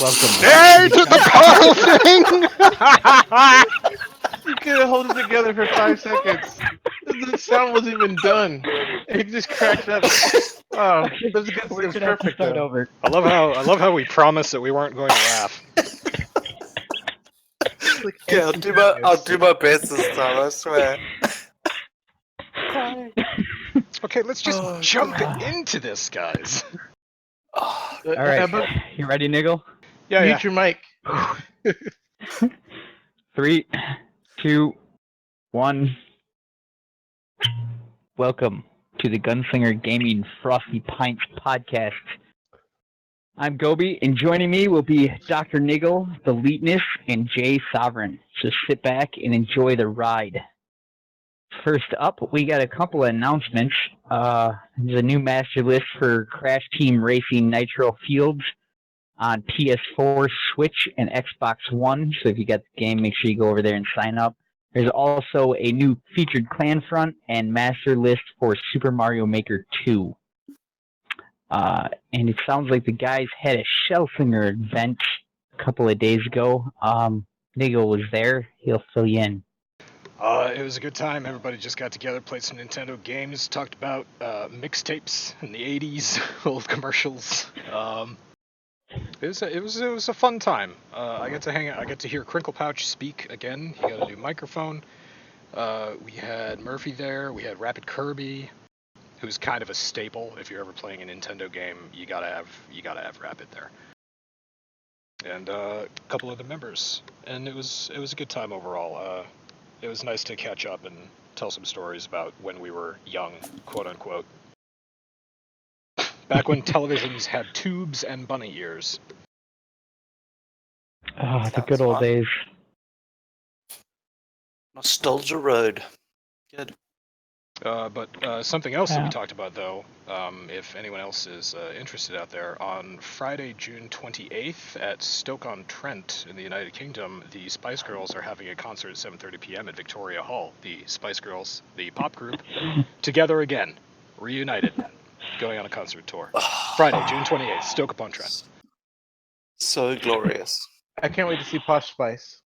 Welcome. Hey, to the Carl thing! You could have held it together for 5 seconds. The sound wasn't even done. It just cracked up. Oh, that's good. We're That's gonna have to perfect start though. over. I love how we promised that we weren't going to laugh. Like Yeah, I'll do my best this time, I swear. Okay, let's just Oh, jump God. into this, guys. Oh, All right, How about you ready, Niggle? Yeah, mute your mic? 3, 2, 1. Welcome to the Gunslinger Gaming Frosty Pints podcast. I'm Gobi, and joining me will be Dr. Niggle, the Leetness, and Jay Sovereign. So sit back and enjoy the ride. First up, we got a couple of announcements. There's a new master list for Crash Team Racing Nitro Fields on PS4, Switch, and Xbox One. So if you got the game, make sure you go over there and sign up. There's also a new featured clan front and master list for Super Mario Maker 2. And it sounds like the guys had a Shellfinger event a couple of days ago. Niggle was there. He'll fill you in. It was a good time. Everybody just got together, played some Nintendo games, talked about mixtapes in the '80s, old commercials. It was a fun time. I got to hang out. I got to hear Crinkle Pouch speak again. He got a new microphone. We had Murphy there. We had Rapid Kirby, who's kind of a staple. If you're ever playing a Nintendo game, you gotta have Rapid there. And a couple other members. And it was a good time overall. It was nice to catch up and tell some stories about when we were young, quote unquote. Back when televisions had tubes and bunny ears. Oh, the good old days. Nostalgia Road. Good. But something else that Yeah. we talked about, though, if anyone else is interested out there, on Friday, June 28th at Stoke-on-Trent in the United Kingdom, the Spice Girls are having a concert at 7:30 p.m. at Victoria Hall. The Spice Girls, the pop group, together again, reunited, going on a concert tour. Friday, June 28th, Stoke-upon-Trent. So glorious. I can't wait to see Posh Spice.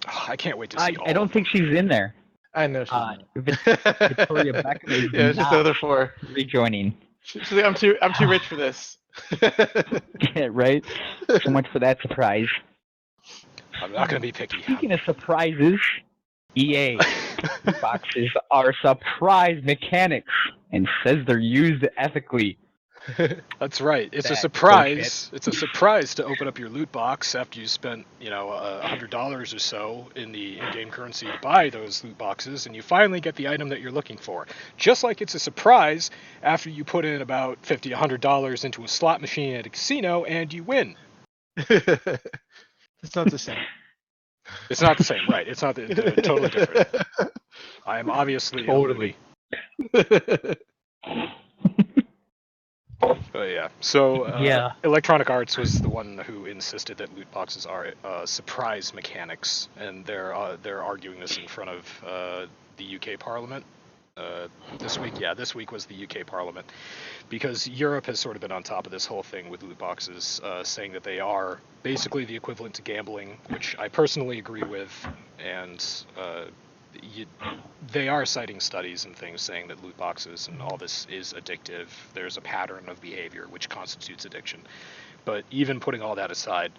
Oh, I can't wait to see all I don't of think she's in there. I know she's not. Victoria Beckham is Yeah, it's just the not other 4. rejoining. She's like, I'm too rich for this. Yeah, right? So much for that surprise. I'm not going to be picky. Speaking of surprises, EA boxes are surprise mechanics and says they're used ethically. That's right. It's a That's surprise. bullshit. It's a surprise to open up your loot box after you spent, $100 or so in the in-game currency to buy those loot boxes, and you finally get the item that you're looking for. Just like it's a surprise after you put in about $50, $100 into a slot machine at a casino and you win. It's not the same. It's not the same, right? It's not they're totally different. I am obviously Totally. Yeah. So Yeah. Electronic Arts was the one who insisted that loot boxes are surprise mechanics, and they're arguing this in front of the UK Parliament this week. Yeah, this week was the UK Parliament, because Europe has sort of been on top of this whole thing with loot boxes, saying that they are basically the equivalent to gambling, which I personally agree with, and they are citing studies and things saying that loot boxes and all this is addictive. There's a pattern of behavior which constitutes addiction. But even putting all that aside,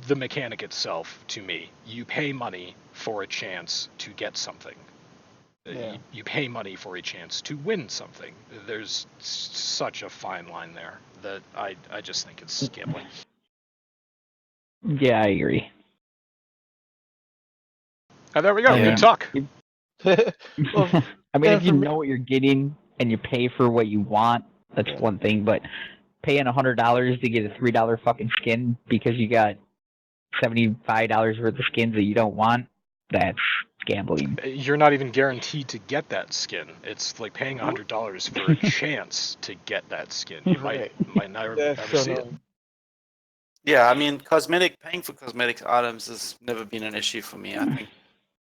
the mechanic itself, to me, you pay money for a chance to get something. Yeah. You pay money for a chance to win something. There's such a fine line there that I just think it's gambling. Yeah, I agree. Oh, there we go. Yeah. Good talk. Well, I mean, Yeah, if you for me- know what you're getting and you pay for what you want, that's one thing. But paying $100 to get a $3 fucking skin because you got $75 worth of skins that you don't want, that's gambling. You're not even guaranteed to get that skin. It's like paying $100 for a chance to get that skin. You might never that's see it. annoying. Yeah, I mean, paying for cosmetic items has never been an issue for me. I think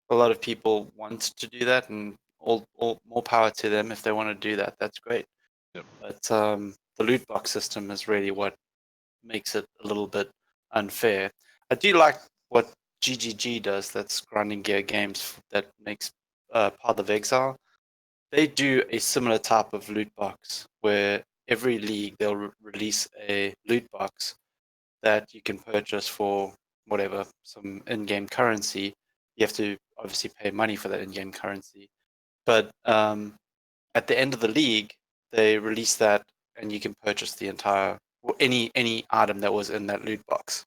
a lot of people want to do that, and all more power to them if they want to do that. That's great. Yep. But the loot box system is really what makes it a little bit unfair. I do like what GGG does. That's Drniggle Games that makes Path of Exile. They do a similar type of loot box where every league they'll release a loot box that you can purchase for whatever, some in-game currency. You have to obviously pay money for that in-game currency. But at the end of the league, they release that and you can purchase the entire, or any item that was in that loot box.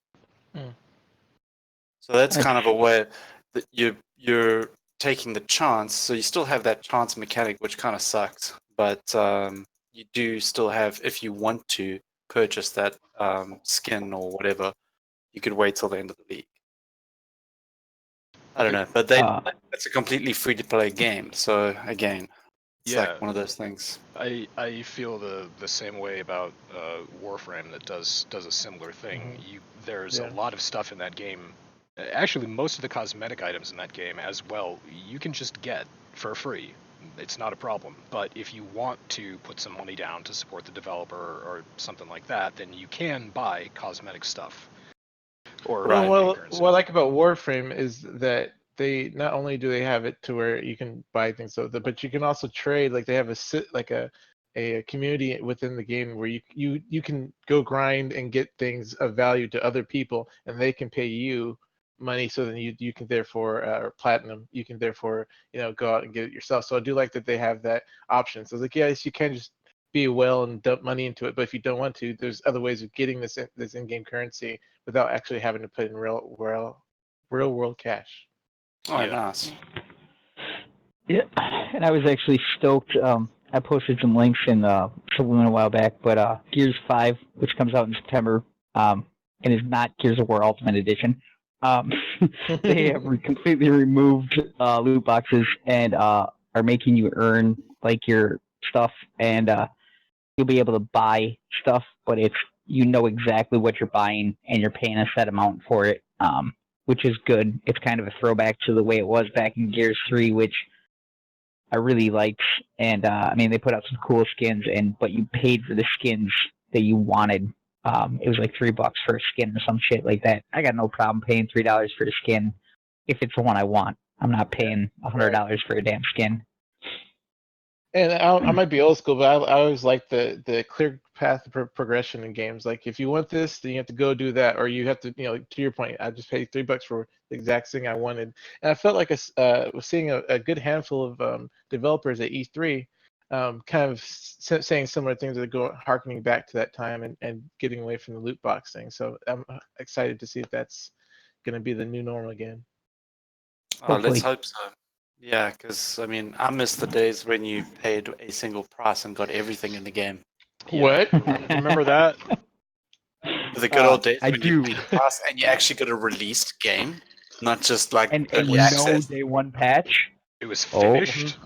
So that's kind of a way that you're taking the chance. So you still have that chance mechanic, which kind of sucks. But you do still have, if you want to purchase that skin or whatever, you could wait till the end of the league. I don't know, but it's a completely free-to-play game. So again, it's like one of those things. I feel the same way about Warframe that does a similar thing. There's a lot of stuff in that game. Actually, most of the cosmetic items in that game as well, you can just get for free. It's not a problem. But if you want to put some money down to support the developer or something like that, then you can buy cosmetic stuff. Or what I like about Warframe is that they not only do they have it to where you can buy things, but you can also trade. Like they have a community within the game where you can go grind and get things of value to other people, and they can pay you money, so then you can therefore or platinum, you can therefore go out and get it yourself. So I do like that they have that option. So it's like, yes, you can just be a whale and dump money into it, but if you don't want to, there's other ways of getting this in-game currency without actually having to put in real world cash. Oh, nice. Yeah, and I was actually stoked. I posted some links in Saloon a while back, but Gears 5, which comes out in September, and is not Gears of War Ultimate Edition, they have completely removed loot boxes and are making you earn like your stuff, and you'll be able to buy stuff, but it's exactly what you're buying, and you're paying a set amount for it, which is good. It's kind of a throwback to the way it was back in Gears 3, which I really liked. And I mean, they put out some cool skins, but you paid for the skins that you wanted. It was like $3 for a skin or some shit like that. I got no problem paying $3 for a skin if it's the one I want. I'm not paying $100 for a damn skin. And I might be old school, but I always like the clear path progression in games. Like if you want this, then you have to go do that, or you have to, to your point, I just paid $3 for the exact thing I wanted. And I felt like was seeing a good handful of developers at E3, kind of saying similar things that go harkening back to that time and getting away from the loot box thing. So I'm excited to see if that's going to be the new normal again. Let's hope so. Yeah, because, I mean, I miss the days when you paid a single price and got everything in the game. What? Remember that? The good old days I when do. you paid a price and you actually got a released game, not just like and early access. day one patch. It was finished.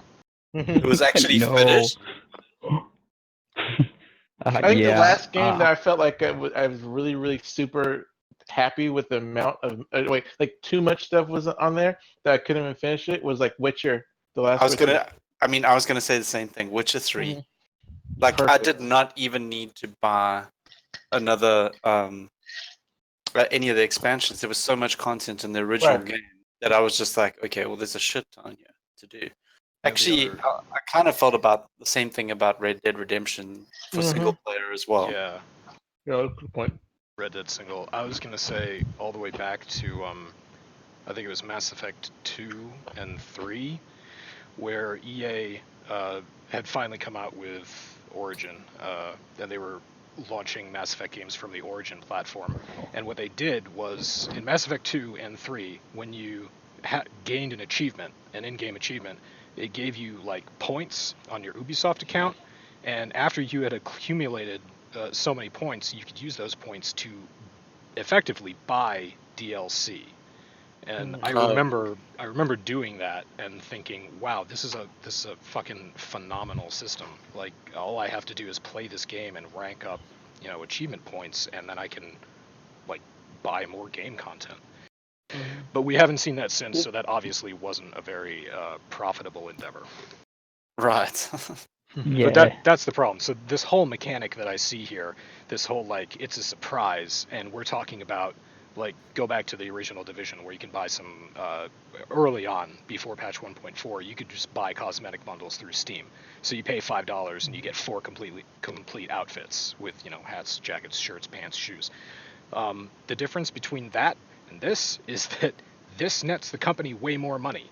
It was actually finished. I think the last game that I felt like I was really, really super happy with the amount of like too much stuff was on there that I couldn't even finish it was like Witcher. The last. I was gonna say the same thing. Witcher 3. Mm-hmm. Like perfect. I did not even need to buy another any of the expansions. There was so much content in the original game that I was just like, okay, well, there's a shit ton here to do. Actually, I kind of felt about the same thing about Red Dead Redemption for single player as well. Yeah, good point. Red Dead single. I was gonna say all the way back to I think it was Mass Effect 2 and 3, where EA had finally come out with Origin, and they were launching Mass Effect games from the Origin platform. And what they did was in Mass Effect 2 and 3, when you gained an achievement, an in-game achievement, it gave you like points on your Ubisoft account, and after you had accumulated so many points, you could use those points to effectively buy DLC. And I remember doing that and thinking, wow, this is a fucking phenomenal system. Like all I have to do is play this game and rank up, achievement points, and then I can like buy more game content. But we haven't seen that since, so that obviously wasn't a very profitable endeavor. Right. But that's the problem. So this whole mechanic that I see here, this whole like it's a surprise, and we're talking about like go back to the original Division where you can buy some early on before patch 1.4. You could just buy cosmetic bundles through Steam. So you pay $5 and you get 4 complete outfits with hats, jackets, shirts, pants, shoes. The difference between that and this is that this nets the company way more money.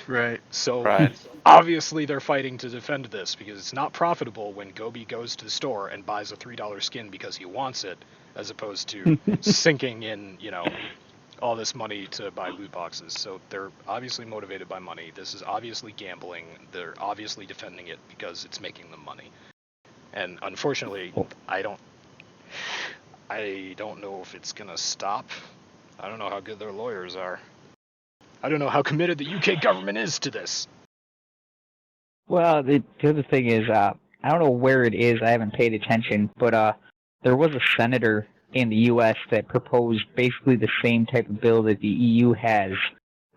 Right. So Right. obviously they're fighting to defend this because it's not profitable when Gobi goes to the store and buys a $3 skin because he wants it, as opposed to sinking in, all this money to buy loot boxes. So they're obviously motivated by money. This is obviously gambling. They're obviously defending it because it's making them money. And unfortunately, I don't know if it's gonna stop. I don't know how good their lawyers are. I don't know how committed the UK government is to this. Well, the other thing is, I don't know where it is. I haven't paid attention, but there was a senator in the U.S. that proposed basically the same type of bill that the EU has.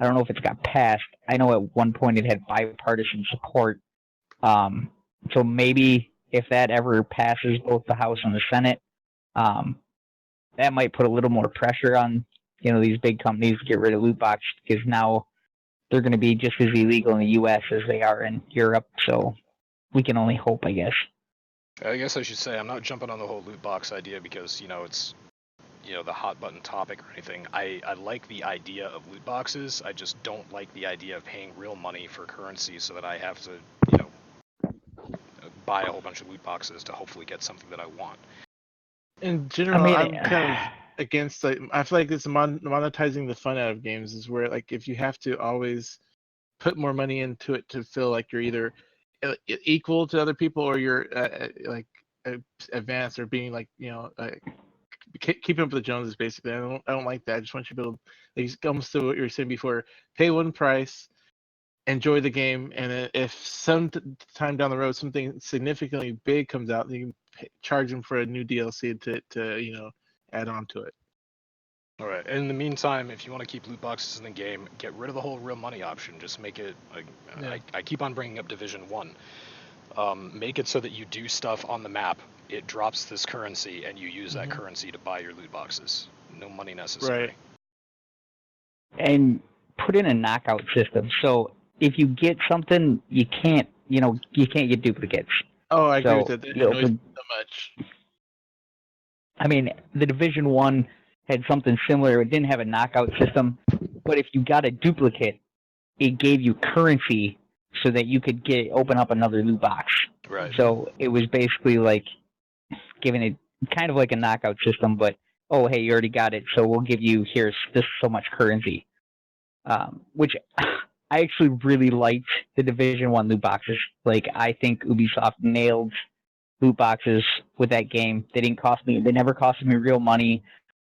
I don't know if it's got passed. I know at one point it had bipartisan support. So maybe if that ever passes both the House and the Senate, that might put a little more pressure on these big companies to get rid of loot boxes, because now they're going to be just as illegal in the U.S. as they are in Europe. So we can only hope, I guess. I guess I should say I'm not jumping on the whole loot box idea because, it's, the hot button topic or anything. I like the idea of loot boxes. I just don't like the idea of paying real money for currency so that I have to, buy a whole bunch of loot boxes to hopefully get something that I want. In general, I'm kind of against, like, I feel like it's monetizing the fun out of games is where, like, if you have to always put more money into it to feel like you're either equal to other people or you're advanced or being like keeping up with the Joneses, basically. I don't like that. I just want you to be able to, like, almost to what you were saying before, pay one price, enjoy the game, and if some time down the road something significantly big comes out, then you can charge them for a new DLC to add on to it. All right. In the meantime, if you want to keep loot boxes in the game, get rid of the whole real money option. Just make it. I keep on bringing up Division 1. Make it so that you do stuff on the map. It drops this currency, and you use that currency to buy your loot boxes. No money necessary. Right. And put in a knockout system. So if you get something, you can't get duplicates. Oh, I agree with that. That annoys me so much. I mean, the Division 1 had something similar. It didn't have a knockout system, but if you got a duplicate, it gave you currency so that you could open up another loot box. Right. So it was basically like giving it kind of like a knockout system, but oh, hey, you already got it, so we'll give you here's this so much currency. Which I actually really liked the Division 1 loot boxes. Like, I think Ubisoft nailed loot boxes with that game. They never costed me real money.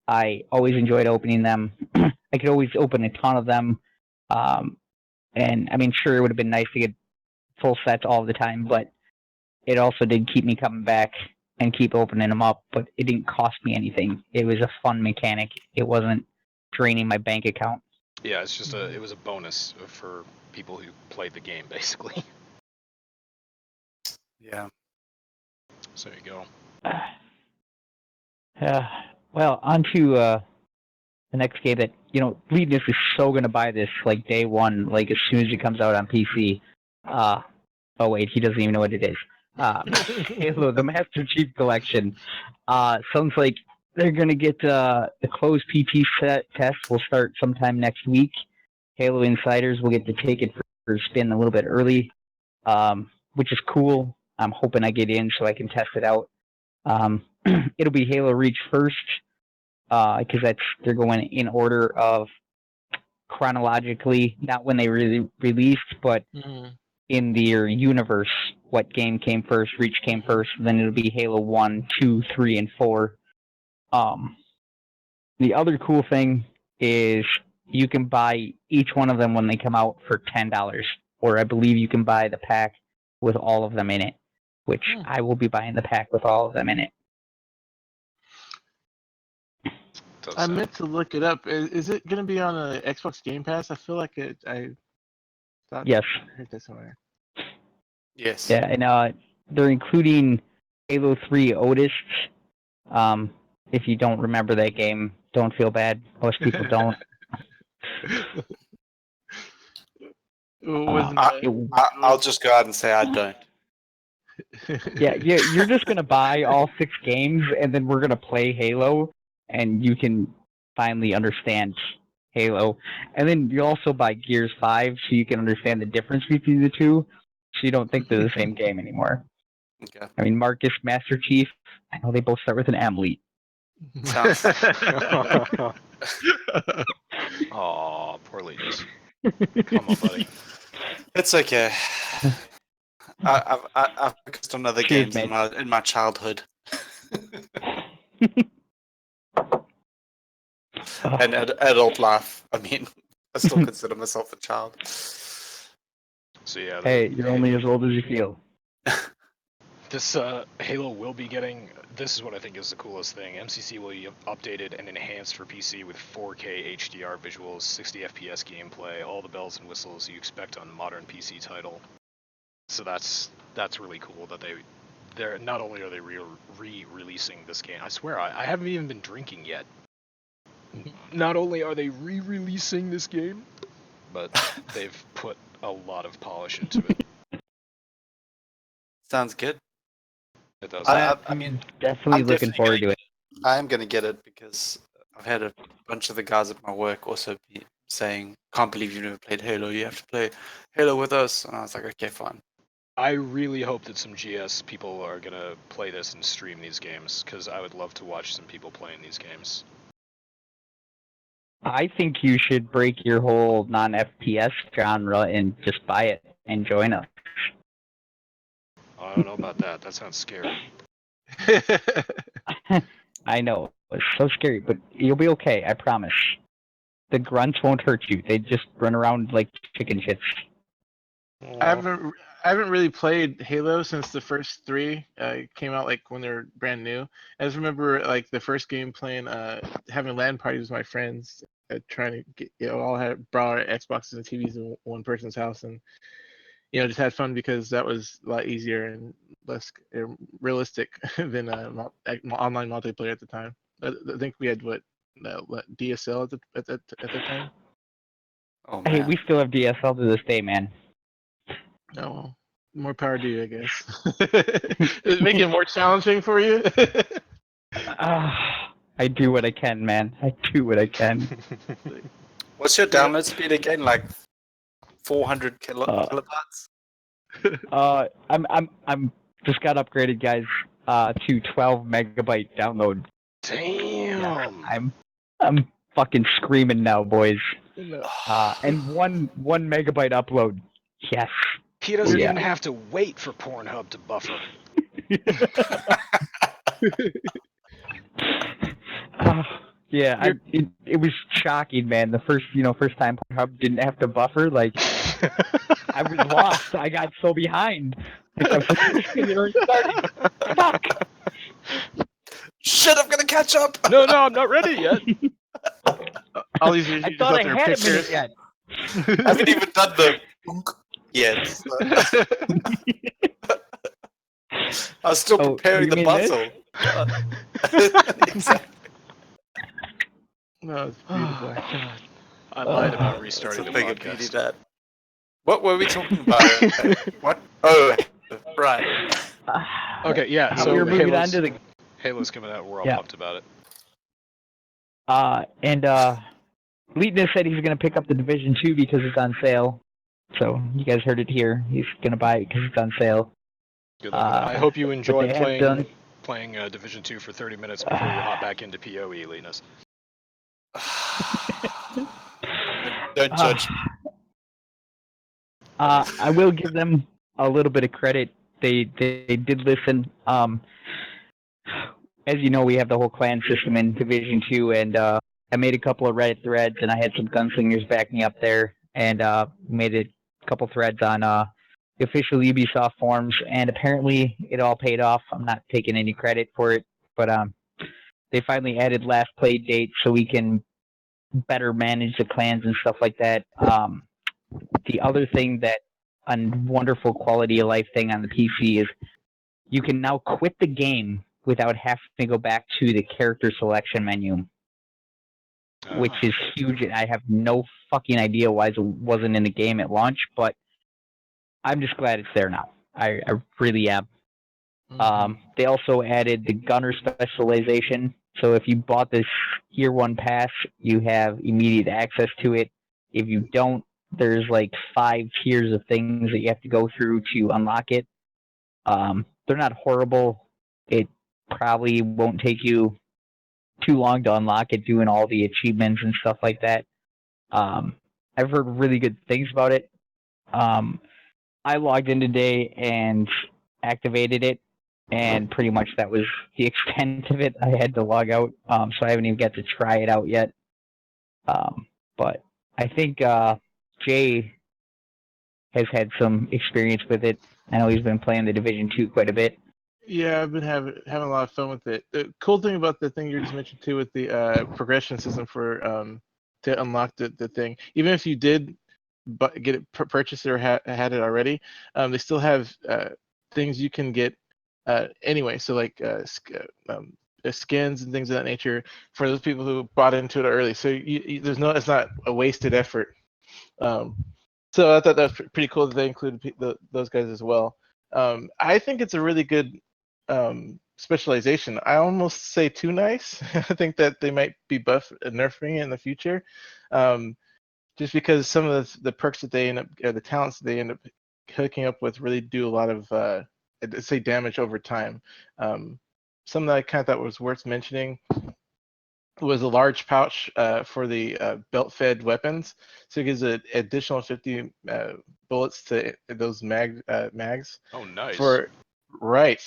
I always enjoyed opening them. I could always open a ton of them. And I mean, sure, it would have been nice to get full sets all the time, but it also did keep me coming back and keep opening them up, but it didn't cost me anything. It was a fun mechanic. It wasn't draining my bank account. Yeah, it's just it was a bonus for people who played the game, basically. Yeah. So there you go. Well, on to the next game that, Leadness is so going to buy this, like, day one, like, as soon as it comes out on PC. Oh, wait, he doesn't even know what it is. Halo, the Master Chief Collection. Sounds like they're going to get the closed PT test will start sometime next week. Halo Insiders will get to take it for a spin a little bit early, which is cool. I'm hoping I get in so I can test it out. It'll be Halo Reach first, because they're going in order of chronologically, not when they really released, but in their universe, what game came first. Reach came first, then it'll be Halo 1, 2, 3, and 4. The other cool thing is you can buy each one of them when they come out for $10, or I believe you can buy the pack with all of them in it, which I will be buying the pack with all of them in it. I meant to look it up. Is it going to be on a Xbox Game Pass? I feel like I thought yes. I heard that somewhere. Yes. Yeah, and they're including Halo 3 Otis. If you don't remember that game, don't feel bad. Most people don't. Wasn't I'll just go out and say I don't. Yeah, you're just gonna buy all 6 games, and then we're gonna play Halo, and you can finally understand Halo. And then you also buy Gears 5, so you can understand the difference between the two, so you don't think they're the same game anymore. Okay. I mean, Marcus, Master Chief, I know they both start with an M, Lee. Sounds. Aw, poor Legius. Come on, buddy. It's okay. I've focused on other Cheers, games mate. in my childhood. And adult life. I mean, I still consider myself a child. So yeah. Hey, you're only as old as you feel. This Halo will be getting. This is what I think is the coolest thing. MCC will be updated and enhanced for PC with 4K HDR visuals, 60 FPS gameplay, all the bells and whistles you expect on a modern PC title. So that's really cool that they're not only are they re-releasing this game. I swear I haven't even been drinking yet. Not only are they re-releasing this game, but they've put a lot of polish into it. Sounds good. It does. I mean, Definitely I'm looking definitely forward to it. I am going to get it because I've had a bunch of the guys at my work also be saying, "Can't believe you've never played Halo. You have to play Halo with us." And I was like, "Okay, fine." I really hope that some GS people are gonna play this and stream these games, because I would love to watch some people playing these games. I think you should break your whole non-FPS genre and just buy it and join us. I don't know about that. That sounds scary. I know, it's so scary, but you'll be okay, I promise. The grunts won't hurt you. They just run around like chicken shits. I haven't really played Halo since the first 3 came out, like when they were brand new. I just remember like the first game playing, having LAN parties with my friends, trying to get, all had brought our Xboxes and TVs in one person's house, and just had fun because that was a lot easier and less realistic than online multiplayer at the time. I think we had DSL at the time. Oh Hey, man. we still have DSL to this day, man. Oh, well, more power to you, I guess. Does it make it more challenging for you? I do what I can, man. I do what I can. What's your download speed again? Like 400 kilobytes? I'm just got upgraded, guys, to 12 megabyte download. Damn. I'm fucking screaming now, boys. No. And one megabyte upload. Yes. He doesn't Yeah. even have to wait for Pornhub to buffer. Yeah, it was shocking, man. The first time Pornhub didn't have to buffer, like I was lost. I got so behind. Like, I was starting. Fuck. Shit, I'm gonna catch up. No, I'm not ready yet. All these years, I you thought thought I they were had a pictures. minute yet. I haven't even done the yet. So. I was still preparing the puzzle. Exactly. No, it's beautiful. God. I lied about restarting the That's a thing of beauty, podcast. that. What were we talking about? What? Oh, right. Okay, yeah. So we're moving on to the Halo's coming out. We're all Yeah. pumped about it. and Leetness said he's gonna pick up the Division 2 because it's on sale. So you guys heard it here. He's gonna buy it because it's on sale. Good luck with that. I hope you enjoy they have playing Division 2 for 30 minutes before you hop back into PoE, Linus. Don't judge. I will give them a little bit of credit. They did listen. As you know, we have the whole clan system in Division 2, and I made a couple of Reddit threads, and I had some gunslingers back me up there, and made a couple threads on the official Ubisoft forums, and apparently it all paid off. I'm not taking any credit for it, but they finally added last play date so we can better manage the clans and stuff like that. The other thing that a wonderful quality of life thing on the PC is you can now quit the game without having to go back to the character selection menu, which is huge. And I have no fucking idea why it wasn't in the game at launch, but I'm just glad it's there now. I really am. They also added the gunner specialization. So if you bought this year one pass, you have immediate access to it. If you don't, there's like 5 tiers of things that you have to go through to unlock it. They're not horrible. It probably won't take you too long to unlock it, doing all the achievements and stuff like that. I've heard really good things about it. I logged in today and activated it, and pretty much that was the extent of it. I had to log out, so I haven't even got to try it out yet. But I think Jay has had some experience with it. I know he's been playing the Division 2 quite a bit. Yeah, I've been having a lot of fun with it. The cool thing about the thing you just mentioned too, with the progression system for to unlock the thing, even if you did get it purchased or had it already, they still have things you can get anyway. So like skins and things of that nature for those people who bought into it early. So it's not a wasted effort. So I thought that was pretty cool that they included those guys as well. I think it's a really good specialization. I almost say too nice. I think that they might be nerfing it in the future, just because some of the perks that they end up, the talents that they end up hooking up with, really do a lot of say damage over time. Something that I kind of thought was worth mentioning was a large pouch for the belt-fed weapons, so it gives an additional 50 bullets to those mags. Oh, nice. Right.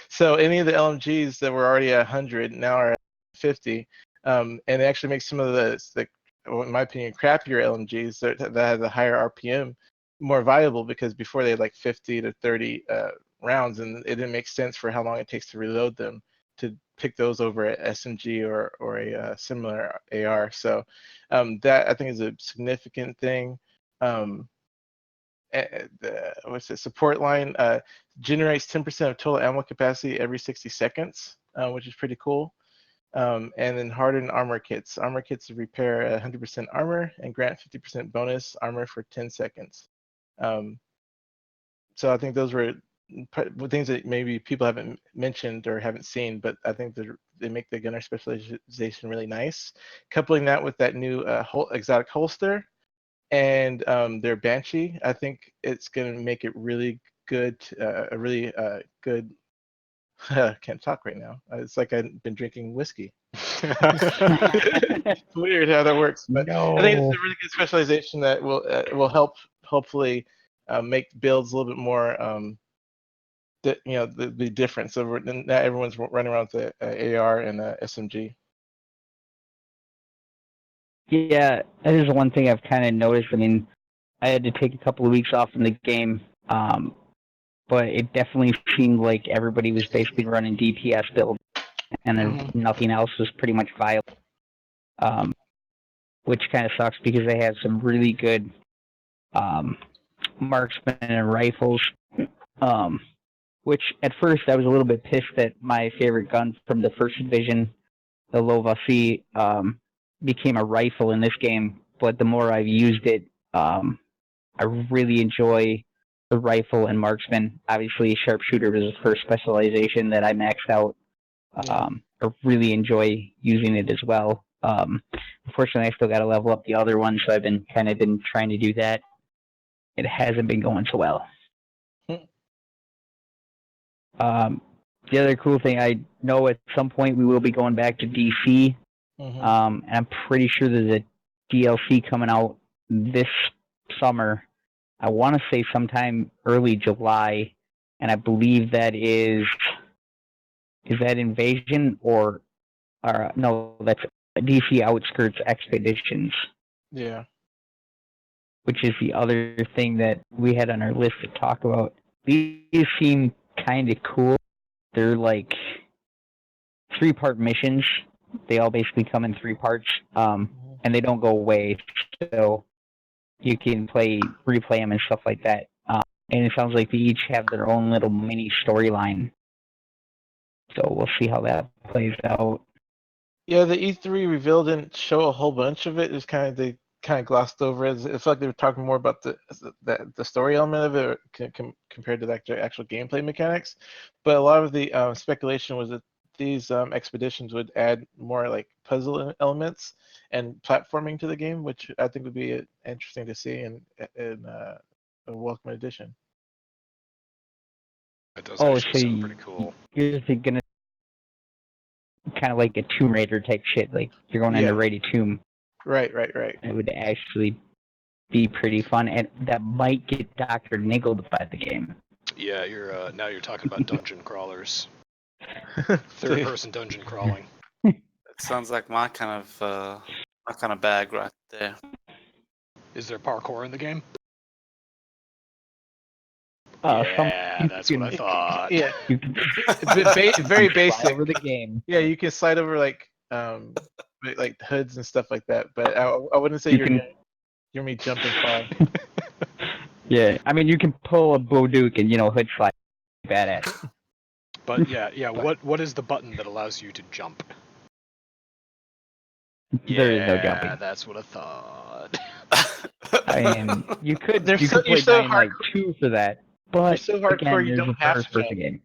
So any of the LMGs that were already at 100 now are at 50, and it actually makes some of the in my opinion, crappier LMGs that have a higher RPM more viable, because before they had like 50 to 30 rounds, and it didn't make sense for how long it takes to reload them, to pick those over at SMG or a similar AR. So that I think is a significant thing. What's the support line generates 10% of total ammo capacity every 60 seconds, which is pretty cool. And then hardened armor kits. Armor kits repair 100% armor and grant 50% bonus armor for 10 seconds. So I think those were things that maybe people haven't mentioned or haven't seen, but I think they make the gunner specialization really nice. Coupling that with that new exotic holster and their Banshee, I think it's going to make it really good, a really good. Can't talk right now. It's like I've been drinking whiskey. It's weird how that works, but No. I think it's a really good specialization that will help hopefully make builds a little bit more the difference. So not everyone's running around with the AR and SMG. Yeah, that is one thing I've kind of noticed. I mean, I had to take a couple of weeks off from the game, but it definitely seemed like everybody was basically running DPS build, and then nothing else was pretty much viable, which kind of sucks because they have some really good marksmen and rifles, which at first I was a little bit pissed that my favorite gun from the first division, the Lovasi, became a rifle in this game, but the more I've used it, I really enjoy the rifle and marksman. Obviously, sharpshooter was the first specialization that I maxed out. I really enjoy using it as well. Unfortunately, I still got to level up the other one, so I've been trying to do that. It hasn't been going so well. The other cool thing, I know at some point we will be going back to DC. And I'm pretty sure there's a DLC coming out this summer. I want to say sometime early July, and I believe that is that Invasion or no, that's DC Outskirts Expeditions. Yeah. Which is the other thing that we had on our list to talk about. These seem kind of cool. They're like 3-part missions. They all basically come in 3 parts, and they don't go away. So you can replay them and stuff like that. And it sounds like they each have their own little mini storyline. So we'll see how that plays out. Yeah, the E3 reveal didn't show a whole bunch of it. It was they kind of glossed over it. It felt like they were talking more about the story element of it compared to the actual gameplay mechanics. But a lot of the speculation was that these expeditions would add more like puzzle elements and platforming to the game, which I think would be interesting to see and a welcome addition. That does actually sound pretty cool. You're gonna kind of like a Tomb Raider type shit, like you're going into Raiding Tomb. Right. It would actually be pretty fun, and that might get Dr. Niggled by the game. Yeah, now you're talking about dungeon crawlers. Third-person dungeon crawling. That sounds like my kind of bag right there. Is there parkour in the game? That's what I thought. Yeah, it's very basic. Over the game. Yeah, you can slide over like hoods and stuff like that. But I wouldn't say you're gonna be jumping far. Yeah, I mean you can pull a Bouduke and hood slide. Badass. But yeah. What is the button that allows you to jump? There is no jumping. Yeah, that's what I thought. I mean, you could play so Dying Light 2 for that, but so hardcore again, you don't have to jump. Game.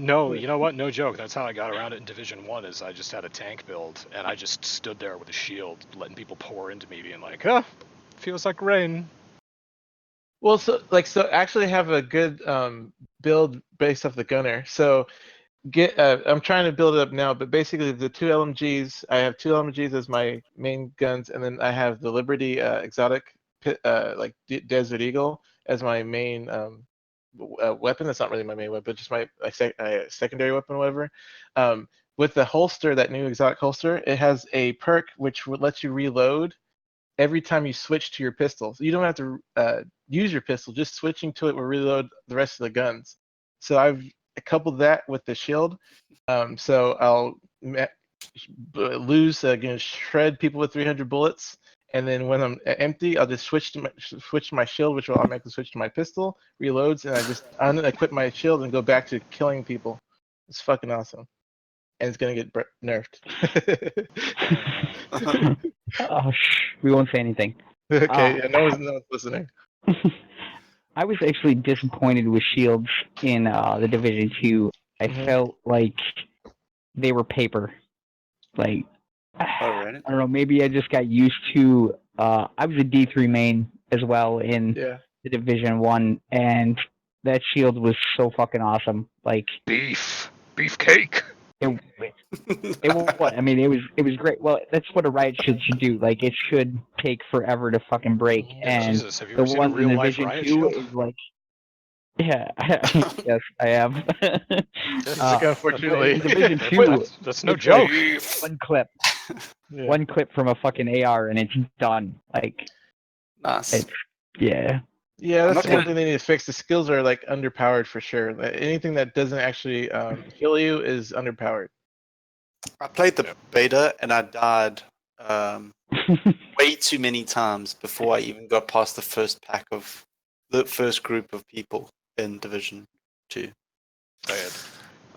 No, you know what? No joke. That's how I got around it in Division 1, is I just had a tank build, and I just stood there with a shield, letting people pour into me, being like, feels like rain. Well, so actually have a good build based off the gunner. So I'm trying to build it up now, but basically the two LMGs, I have two LMGs as my main guns, and then I have the Liberty exotic Desert Eagle as my main weapon. That's not really my main weapon, just my secondary weapon or whatever. With the holster, that new exotic holster, it has a perk which lets you reload every time you switch to your pistol. So you don't have to use your pistol, just switching to it will reload the rest of the guns. So I've coupled that with the shield. So I'll shred people with 300 bullets, and then when I'm empty, I'll just switch to my shield, which will automatically switch to my pistol, reloads, and I just unequip my shield and go back to killing people. It's fucking awesome. And it's gonna get nerfed. We won't say anything. Okay, no one's listening. I was actually disappointed with shields in the Division 2. I felt like they were paper. Like, I don't know, maybe I just got used to... I was a D3 main as well in the Division 1, and that shield was so fucking awesome. Like... Beefcake! It was great. Well, that's what a riot shield should do. Like, it should take forever to fucking break. And Jesus, have you ever seen a in real-life Division riot 2 shield? is like... Yeah, yes, I have. Unfortunately. Division 2, that's no joke. One clip from a fucking AR, and it's done. Like, nice. Yeah, that's one thing they need to fix. The skills are like underpowered for sure. Anything that doesn't actually kill you is underpowered. I played the beta and I died way too many times before I even got past the first group of people in Division 2.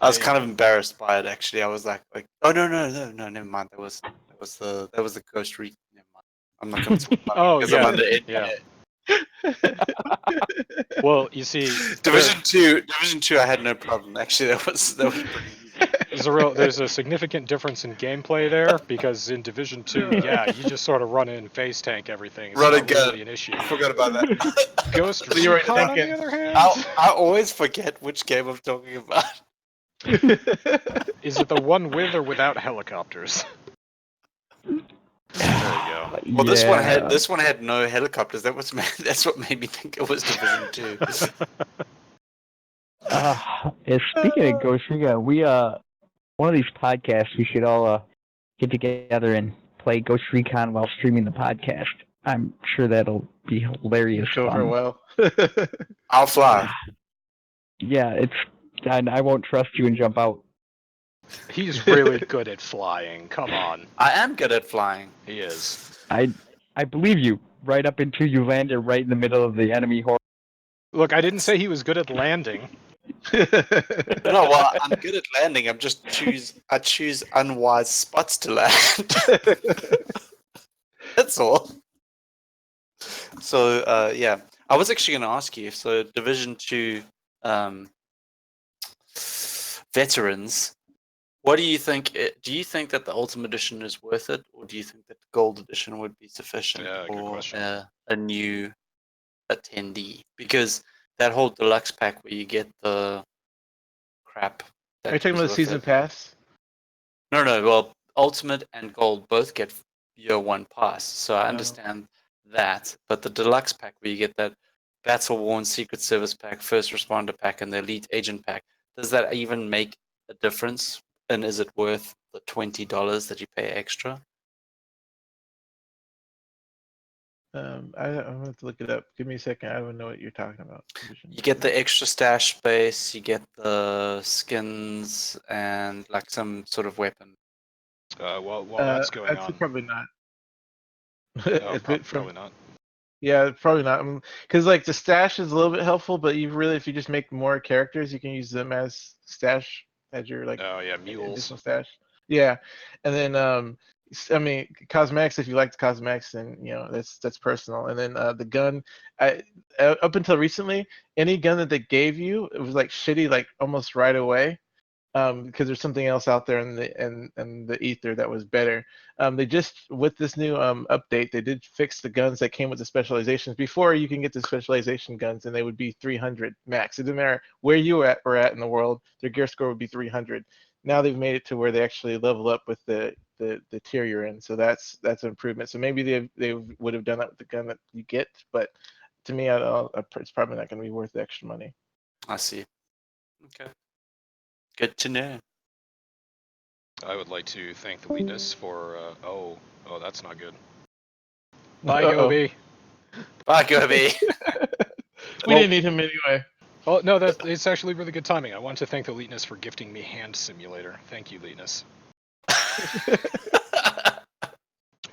I was kind of embarrassed by it actually. I was like, oh no, never mind. That was the Ghost Recon. Never mind. I'm not going to talk about it because I'm under it. Well, you see, Division 2, I had no problem. Actually, that was pretty easy. There's a significant difference in gameplay there, because in Division 2, you just sort of run in, face tank everything. It's not really an issue. I forgot about that. Ghost Recon, on the other hand, I always forget which game I'm talking about. Is it the one with or without helicopters? There you go. Well, this one had no helicopters. That's what made me think it was Division 2. Speaking of Ghost Recon, we one of these podcasts we should all get together and play Ghost Recon while streaming the podcast. I'm sure that'll be hilarious. Go over well. I'll fly. Yeah, and I won't trust you and jump out. He's really good at flying. Come on. I am good at flying. He is. I believe you. right up into you, landed right in the middle of the enemy horde. Look, I didn't say he was good at landing. No, well, I'm good at landing. I choose unwise spots to land. That's all. So yeah, I was actually going to ask you. So Division 2 veterans. What do you think? Do you think that the Ultimate Edition is worth it, or do you think that the Gold Edition would be sufficient Yeah, good for question. a new attendee? Because that whole deluxe pack where you get the crap. Are you talking goes about the with season it. pass? No. Well, Ultimate and Gold both get year one pass, so I Oh. understand that. But the deluxe pack where you get that Battle Worn Secret Service pack, First Responder pack, and the Elite Agent pack, does that even make a difference? And is it worth the $20 that you pay extra? I'm going to have to look it up. Give me a second. I don't know what you're talking about. You get the extra stash space, you get the skins, and like some sort of weapon. While that's going on. Probably not. No, probably not. Yeah, probably not. Because like the stash is a little bit helpful, but if you just make more characters, you can use them as stash as your like. Oh yeah, mules. Additional stash. Yeah, and then cosmetics. If you like the cosmetics, then that's personal. And then the gun. Up until recently, any gun that they gave you, it was like shitty, like almost right away. Because there's something else out there in the ether that was better. They just with this new update, they did fix the guns that came with the specializations. Before you can get the specialization guns, and they would be 300 max. It didn't matter where you were at in the world, their gear score would be 300. Now they've made it to where they actually level up with the tier you're in. So that's an improvement. So maybe they would have done that with the gun that you get, but to me, it's probably not going to be worth the extra money. I see. Okay. Good to know. I would like to thank the Weakness for. Oh, that's not good. Bye, Gobi. Bye, Gobi. We didn't need him anyway. Oh no, it's actually really good timing. I want to thank the Leetness for gifting me Hand Simulator. Thank you, Leetness.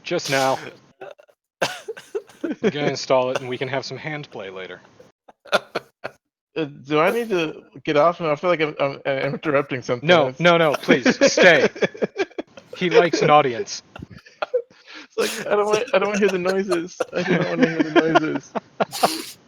Just now. We're gonna install it, and we can have some hand play later. Do I need to get off? I feel like I'm interrupting something. No, please stay. He likes an audience. It's like I don't want to hear the noises. I do not want to hear the noises.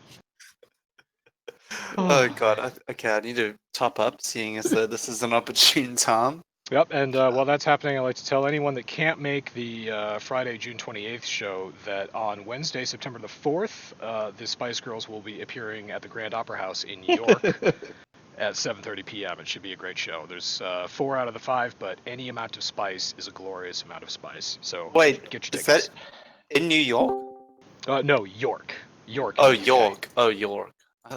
Oh god. Okay, I need to top up, seeing as though this is an opportune time. Yep, and while that's happening, I'd like to tell anyone that can't make the Friday, June 28th show that on Wednesday, September the 4th, the Spice Girls will be appearing at the Grand Opera House in New York at 7:30 p.m. It should be a great show. There's 4 out of the 5, but any amount of spice is a glorious amount of spice. So wait, get your is tickets. that in New York? No, York. York. Oh, York. Oh, York.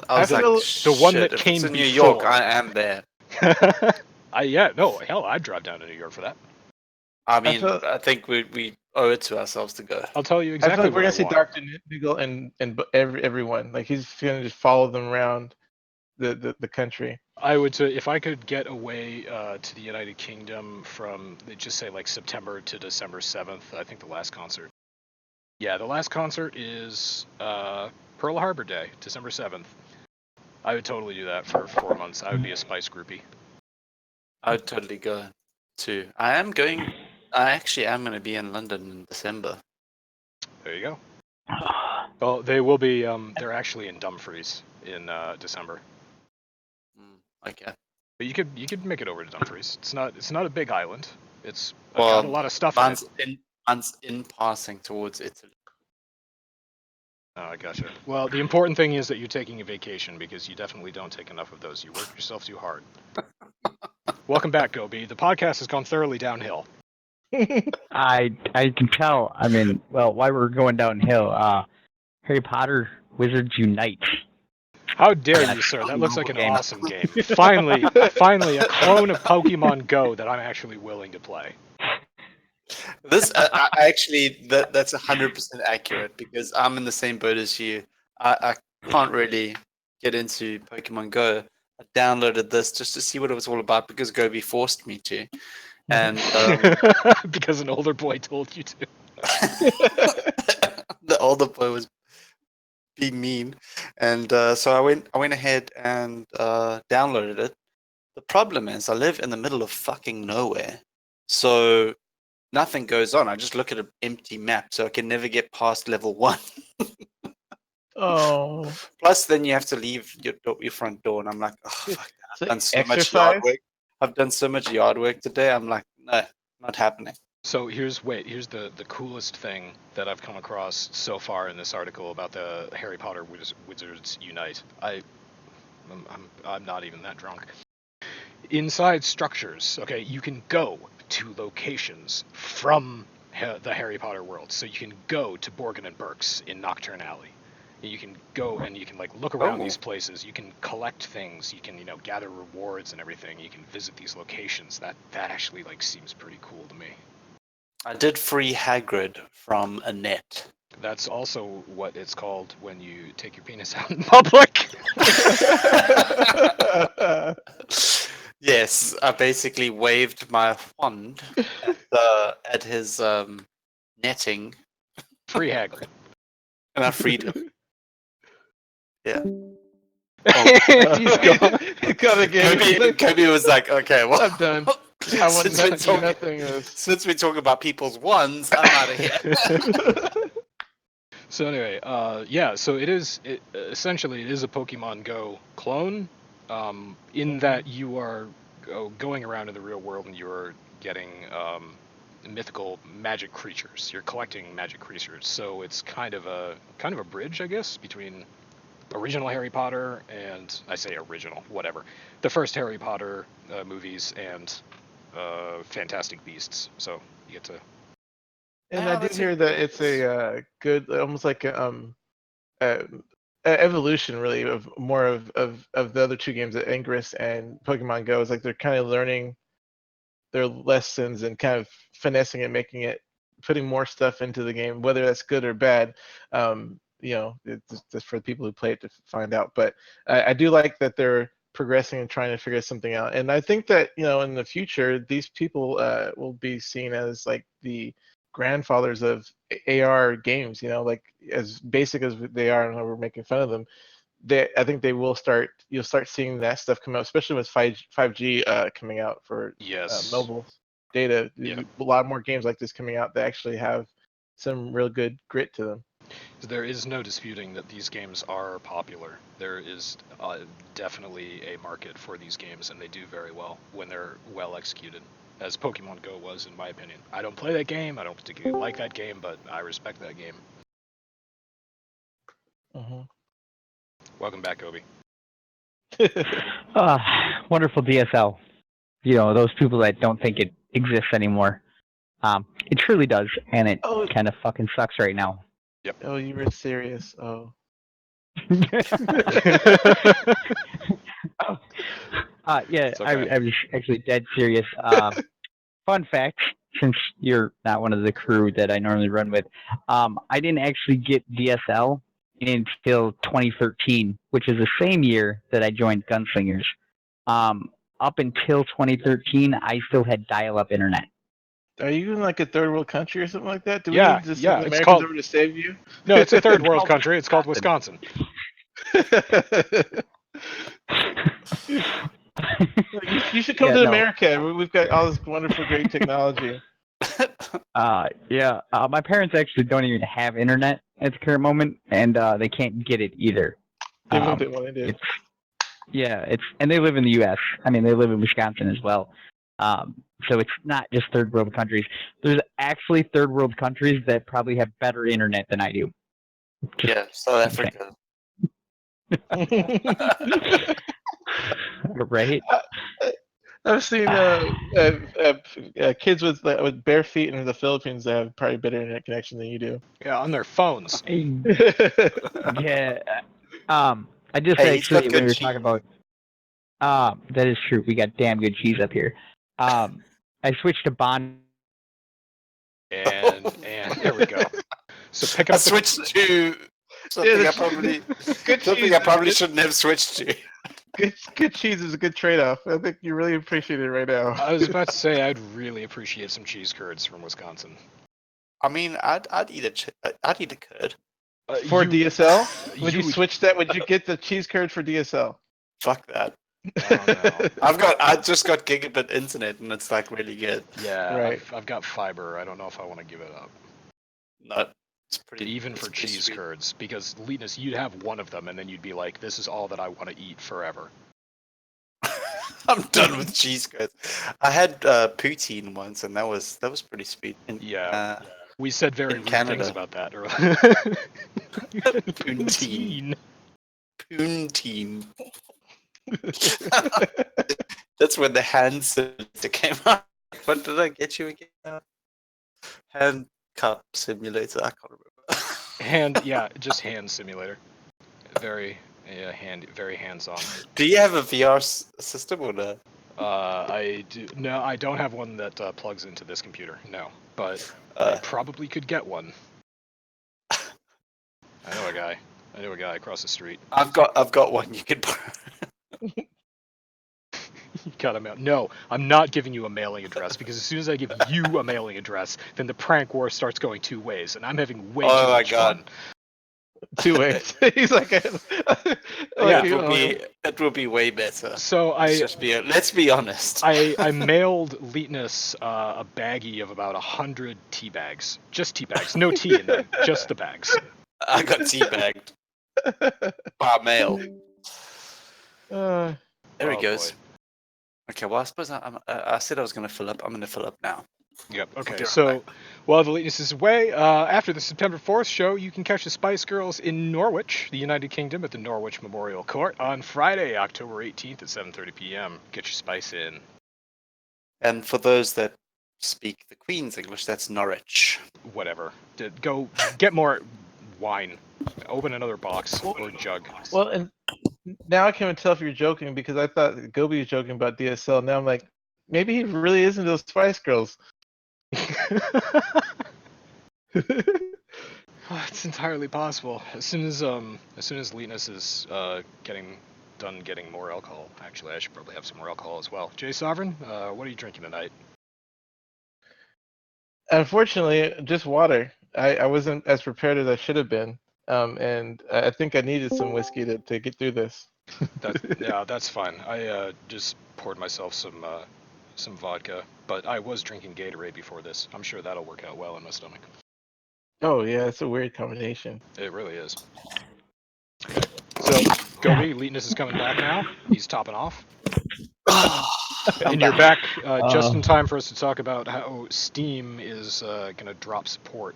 I was like, the one that if came it's in before. New York, I am there. I'd drive down to New York for that. I mean, I think we owe it to ourselves to go. I'll tell you exactly. I feel like we're gonna see Dr. Drniggle and everyone. Like he's gonna just follow them around the country. I would say if I could get away to the United Kingdom from just say like September to December 7th. I think the last concert. Yeah, the last concert is Pearl Harbor Day, December 7th. I would totally do that for 4 months. I would be a Spice groupie. I would totally go too. I actually am going to be in London in December. There you go. Well, they will be. They're actually in Dumfries in December. Okay. But you could make it over to Dumfries. It's not a big island. It's got a lot of stuff in it. Months in passing towards Italy. Oh, I gotcha. Well, the important thing is that you're taking a vacation because you definitely don't take enough of those. You work yourself too hard. Welcome back, Gobi. The podcast has gone thoroughly downhill. I can tell. I mean, well, why we're going downhill. Harry Potter Wizards Unite. How dare you, sir? That looks like an awesome game. Finally, a clone of Pokemon Go that I'm actually willing to play. This actually, that's 100% accurate because I'm in the same boat as you. I can't really get into Pokemon Go. I downloaded this just to see what it was all about because Gobi forced me to, and because an older boy told you to. The older boy was being mean, and so I went ahead and downloaded it. The problem is I live in the middle of fucking nowhere, so nothing goes on. I just look at an empty map, so I can never get past level 1. Oh, Plus, then you have to leave your front door, and I'm like, oh, fuck, it's I've like done so much yard exercise. work. I've done so much yard work today. I'm like, no, not happening. So here's the coolest thing that I've come across so far in this article about the Harry Potter Wizards Unite. I'm not even that drunk. Inside structures, okay, you can go to locations from the Harry Potter world. So you can go to Borgin and Burke's in Nocturne Alley. You can go and you can like look around these places. You can collect things. You can gather rewards and everything. You can visit these locations. That actually like seems pretty cool to me. I did free Hagrid from a net. That's also what it's called when you take your penis out in public. Yes, I basically waved my wand at his netting, Free Hagrid. and I freed him. Yeah. He's gone. Got again. Kobe was like, okay, well, I'm done. I want since nothing of this. since we're talking about people's wands, I'm out of here. So anyway, yeah. So essentially it is a Pokemon Go clone, in that you are going around in the real world and you are getting mythical magic creatures. You're collecting magic creatures. So it's kind of a bridge, I guess, between original Harry Potter and I say original, whatever, the first Harry Potter movies and Fantastic Beasts. So you get to. And I did hear that it's a good, almost like a evolution, really, of more of the other two games, Ingress and Pokemon Go. Is like they're kind of learning their lessons and kind of finessing it, making it, putting more stuff into the game, whether that's good or bad. It's just for the people who play it to find out. But I do like that they're progressing and trying to figure something out. And I think that in the future, these people will be seen as like the grandfathers of AR games. Like as basic as they are, and how we're making fun of them. I think they will start. You'll start seeing that stuff come out, especially with 5G coming out for mobile data. Yeah. A lot more games like this coming out that actually have some real good grit to them. There is no disputing that these games are popular. There is definitely a market for these games, and they do very well when they're well executed, as Pokemon Go was, in my opinion. I don't play that game. I don't particularly like that game, but I respect that game. Mm-hmm. Welcome back, Obi. Wonderful DSL. Those people that don't think it exists anymore. It truly does, and it kind of fucking sucks right now. Yep. Oh, you were serious. Oh. Yeah, okay. I was actually dead serious. Fun fact, since you're not one of the crew that I normally run with, I didn't actually get DSL until 2013, which is the same year that I joined Gunslingers. Up until 2013, I still had dial-up internet. Are you in like a third world country or something like that? Do we Yeah, need to yeah, send it's Americans called- over to save you? No, it's a third world country. It's called Wisconsin. You should come to America. We've got all this wonderful, great technology. My parents actually don't even have internet at the current moment, and they can't get it either. They won't want to do. And they live in the U.S. I mean, they live in Wisconsin as well. So it's not just third world countries. There's actually third world countries that probably have better internet than I do. South Africa. Right? I've seen kids with bare feet in the Philippines that have probably better internet connection than you do. Yeah, on their phones. Yeah. I just actually, when we were talking about, that is true. We got damn good cheese up here. I switched to Bond. And there we go. So pick up. I switched to something I probably shouldn't have switched to. Good cheese is a good trade-off. I think you really appreciate it right now. I was about to say I'd really appreciate some cheese curds from Wisconsin. I mean, I'd eat a curd. For DSL? Would you you switch that? Would you get the cheese curd for DSL? Fuck that. Oh, no. I just got gigabit internet and it's like really good. Yeah, Right. I've got fiber. I don't know if I want to give it up. No, it's pretty. Even it's for pretty cheese sweet. curds, because Linus, you'd have one of them, and then you'd be like, "This is all that I want to eat forever." I'm done with cheese curds. I had poutine once, and that was pretty sweet. Yeah. We said very in rude Canada. things about that earlier. Poutine. Poutine. That's when the hand simulator came out. What did I get you again? Hand cup simulator. I can't remember. Just hand simulator. Very hands-on. Do you have a VR system or no? I don't have one that plugs into this computer. No, but I probably could get one. I know a guy across the street. I've got one you could borrow. You got a mail? No, I'm not giving you a mailing address, because as soon as I give you a mailing address, then the prank war starts going two ways, and I'm having way too much fun. 2 ways. He's like, It will be way better. So let's be honest. I mailed Leetness a baggie of about 100 tea bags. Just tea bags, no tea in them, just the bags. I got teabagged by mail. There he goes. Boy. Okay, well, I suppose I said I was going to fill up. I'm going to fill up now. Yep. Okay. Right So, back. while the Leetness is away, after the September 4th show, you can catch the Spice Girls in Norwich, the United Kingdom, at the Norwich Memorial Court on Friday, October 18th at 7:30 p.m. Get your spice in. And for those that speak the Queen's English, that's Norwich. Whatever. Go get more wine. Open another box or jug. Well, and now I can't even tell if you're joking, because I thought Gobi was joking about DSL. Now I'm like, maybe he really is into those Spice Girls. It's entirely possible. As soon as Leetness is getting more alcohol. Actually, I should probably have some more alcohol as well. Jay Sovereign, what are you drinking tonight? Unfortunately, just water. I wasn't as prepared as I should have been, and I think I needed some whiskey to get through this. That's fine. I just poured myself some vodka, but I was drinking Gatorade before this. I'm sure that'll work out well in my stomach. Oh yeah, it's a weird combination. It really is. So, Gobi, Leetness is coming back now. He's topping off. And you're back just in time for us to talk about how Steam is going to drop support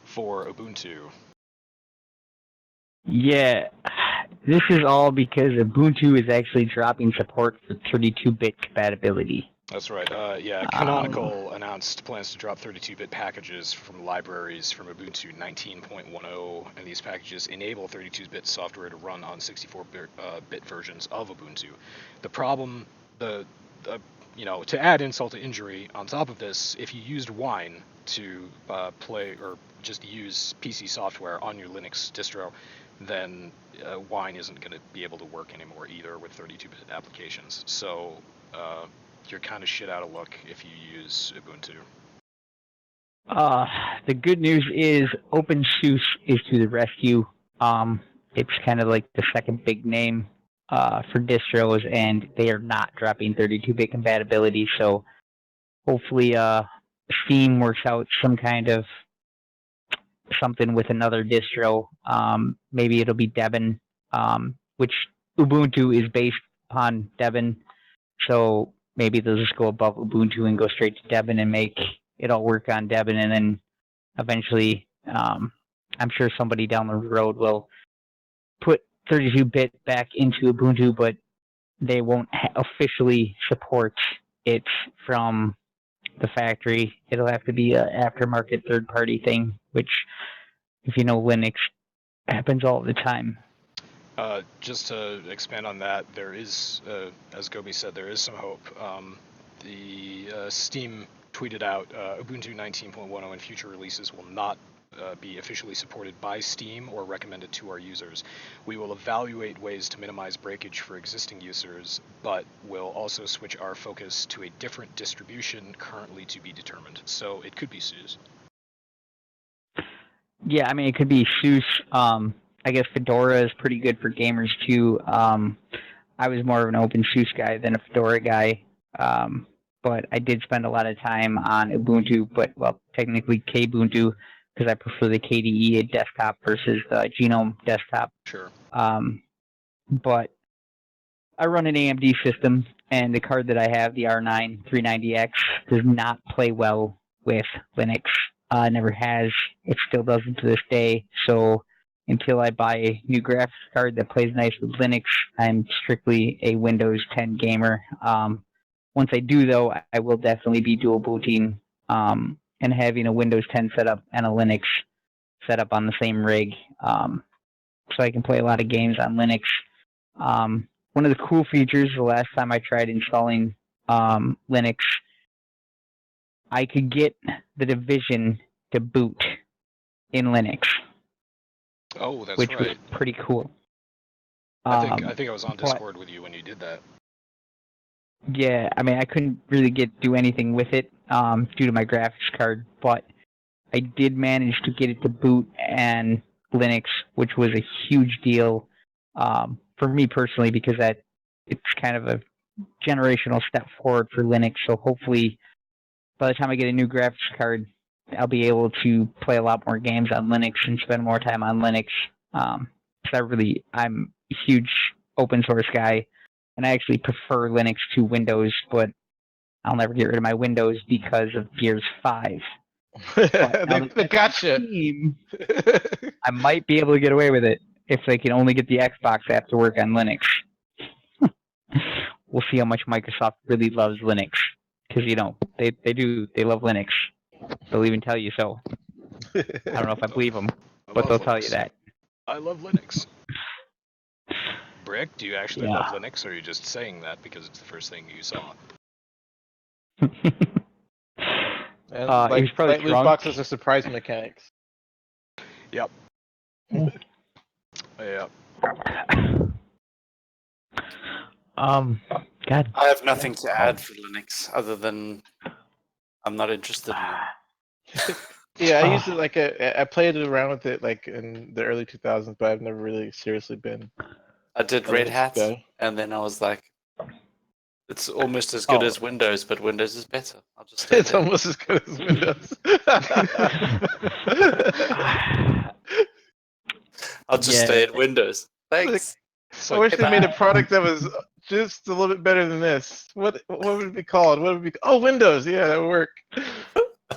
for Ubuntu. Yeah, this is all because Ubuntu is actually dropping support for 32-bit compatibility. That's right. Canonical announced plans to drop 32-bit packages from libraries from Ubuntu 19.10, and these packages enable 32-bit software to run on 64-bit versions of Ubuntu. The problem, to add insult to injury, on top of this, if you used Wine to play or just use PC software on your Linux distro, then Wine isn't going to be able to work anymore either with 32-bit applications. So you're kind of shit out of luck if you use Ubuntu. The good news is OpenSUSE is to the rescue. It's kind of like the second big name for distros, and they are not dropping 32-bit compatibility. So hopefully Steam works out some kind of something with another distro. Maybe it'll be Debian, which Ubuntu is based upon Debian. So maybe they'll just go above Ubuntu and go straight to Debian and make it all work on Debian, and then eventually, I'm sure somebody down the road will put 32-bit back into Ubuntu, but they won't officially support it from the factory. It'll have to be an aftermarket third-party thing, which, if you know Linux, happens all the time. Just to expand on that, there is, as Gobi said, there is some hope. The Steam tweeted out Ubuntu 19.10 and future releases will not be officially supported by Steam or recommended to our users. We will evaluate ways to minimize breakage for existing users, but will also switch our focus to a different distribution currently to be determined. So it could be SUSE. Yeah, I mean, it could be SUSE. I guess Fedora is pretty good for gamers too. I was more of an OpenSUSE guy than a Fedora guy. But I did spend a lot of time on Ubuntu, well, technically Kubuntu, because I prefer the KDE desktop versus the Genome desktop. Sure. But I run an AMD system, and the card that I have, the R9 390X, does not play well with Linux. Never has. It still doesn't to this day. So until I buy a new graphics card that plays nice with Linux, I'm strictly a Windows 10 gamer. Once I do, though, I will definitely be dual booting and having a Windows 10 setup and a Linux setup on the same rig, so I can play a lot of games on Linux. One of the cool features, the last time I tried installing Linux, I could get the Division to boot in Linux. Oh, that's which right. was pretty cool. I think I was on Discord with you when you did that. Yeah, I mean, I couldn't really do anything with it due to my graphics card, but I did manage to get it to boot and Linux, which was a huge deal for me personally, because it's kind of a generational step forward for Linux. So hopefully, by the time I get a new graphics card, I'll be able to play a lot more games on Linux and spend more time on Linux. Because I'm a huge open source guy, and I actually prefer Linux to Windows, but I'll never get rid of my Windows because of Gears 5. They gotcha. I might be able to get away with it if they can only get the Xbox app to work on Linux. We'll see how much Microsoft really loves Linux, because they love Linux. They'll even tell you so. I don't know if I believe them, but they'll tell you that. I love Linux. Brick, do you actually love Linux, or are you just saying that because it's the first thing you saw? And he's probably loot boxes are surprise mechanics. Yep. Yep. God. I have nothing to add for Linux other than I'm not interested in it. Yeah, I used it I played around with it like in the early 2000s, but I've never really seriously been. I did Red Hat, and then I was like, it's almost as good as Windows, but Windows is better. I'll just stay It's there. almost as good as Windows. I'll just stay at Windows. Thanks. I wish they made a product that was just a little bit better than this. What would it be called? Windows. Yeah, that would work.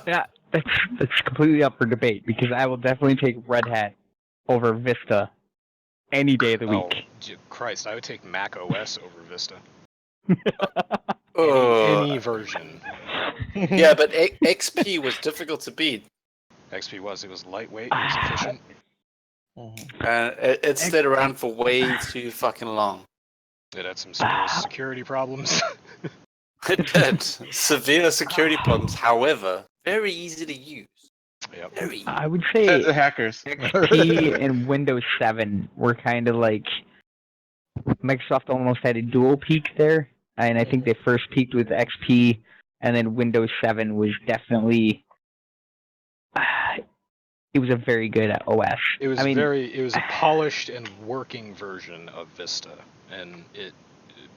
Yeah, that's completely up for debate, because I will definitely take Red Hat over Vista any day of the week. Oh, Christ, I would take Mac OS over Vista. Any version. Yeah, but XP was difficult to beat. XP was lightweight, it was efficient. And it stayed around for way too fucking long. It had some serious security problems. It did. Severe security problems, however, very easy to use. Yep. Very easy. I would say the hackers. XP and Windows 7 were kind of like Microsoft almost had a dual peak there, and I think they first peaked with XP, and then Windows 7 was definitely it was a very good OS. It was it was a polished and working version of Vista, and it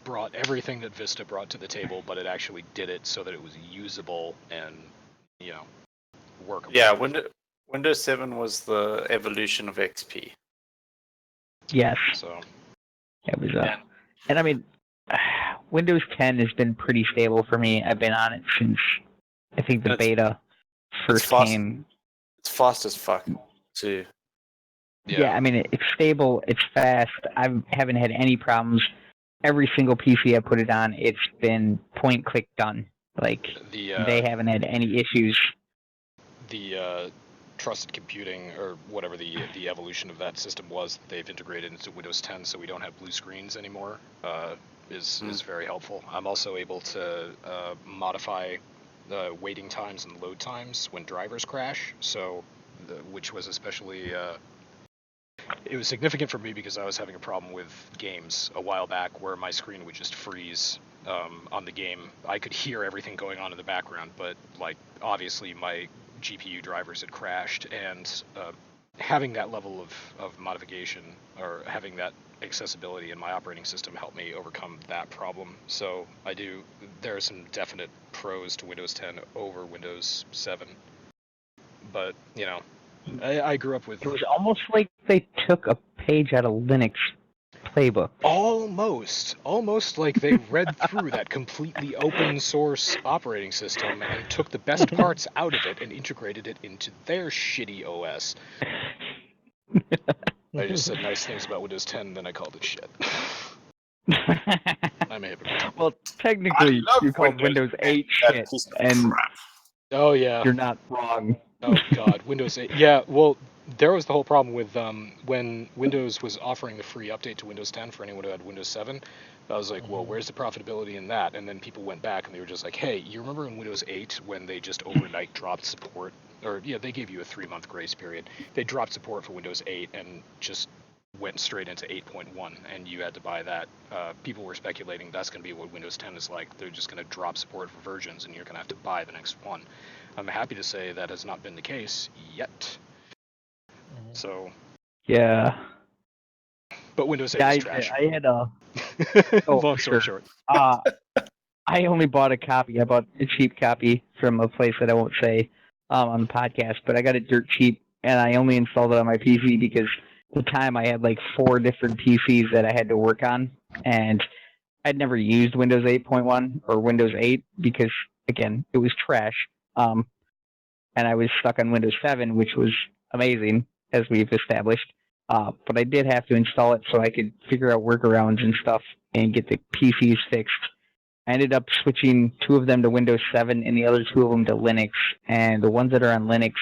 brought everything that Vista brought to the table, but it actually did it so that it was usable and, workable. Yeah, Windows 7 was the evolution of XP. Yes. So it was and I mean, Windows 10 has been pretty stable for me. I've been on it since I think the beta first came. It's fast as fuck, too. Yeah, I mean, it's stable, it's fast. I haven't had any problems. Every single PC I put it on, it's been point, click, done. Like, they haven't had any issues. The trusted computing, or whatever the evolution of that system was, that they've integrated into Windows 10, so we don't have blue screens anymore, is very helpful. I'm also able to modify the waiting times and load times when drivers crash, which was especially it was significant for me because I was having a problem with games a while back where my screen would just freeze on the game. I could hear everything going on in the background, but obviously my GPU drivers had crashed, and having that level of modification or having that accessibility in my operating system helped me overcome that problem. So there are some definite pros to Windows 10 over Windows 7. But, I grew up with... It was almost like they took a page out of Linux playbook. Almost like they read through that completely open source operating system and took the best parts out of it and integrated it into their shitty OS. I just said nice things about Windows 10, then I called it shit. I'm a hypocrite. Well, technically, you called Windows 8 shit, and oh yeah, you're not wrong. Oh god, Windows 8. Yeah, well, there was the whole problem with when Windows was offering the free update to Windows 10 for anyone who had Windows 7. I was like, well, where's the profitability in that? And then people went back and they were just like, hey, you remember in Windows 8 when they just overnight dropped support? Or, yeah, they gave you a 3-month grace period. They dropped support for Windows 8 and just went straight into 8.1, and you had to buy that. People were speculating that's going to be what Windows 10 is like. They're just going to drop support for versions, and you're going to have to buy the next one. I'm happy to say that has not been the case yet. So. Yeah. But Windows 8 is trash. I had a... long story short. I only bought a copy. I bought a cheap copy from a place that I won't say on the podcast, but I got it dirt cheap, and I only installed it on my PC because at the time I had like 4 different PCs that I had to work on, and I'd never used Windows 8.1 or Windows 8 because, again, it was trash. And I was stuck on Windows 7, which was amazing, as we've established. But I did have to install it so I could figure out workarounds and stuff and get the PCs fixed. I ended up switching 2 of them to Windows 7 and the other 2 of them to Linux. And the ones that are on Linux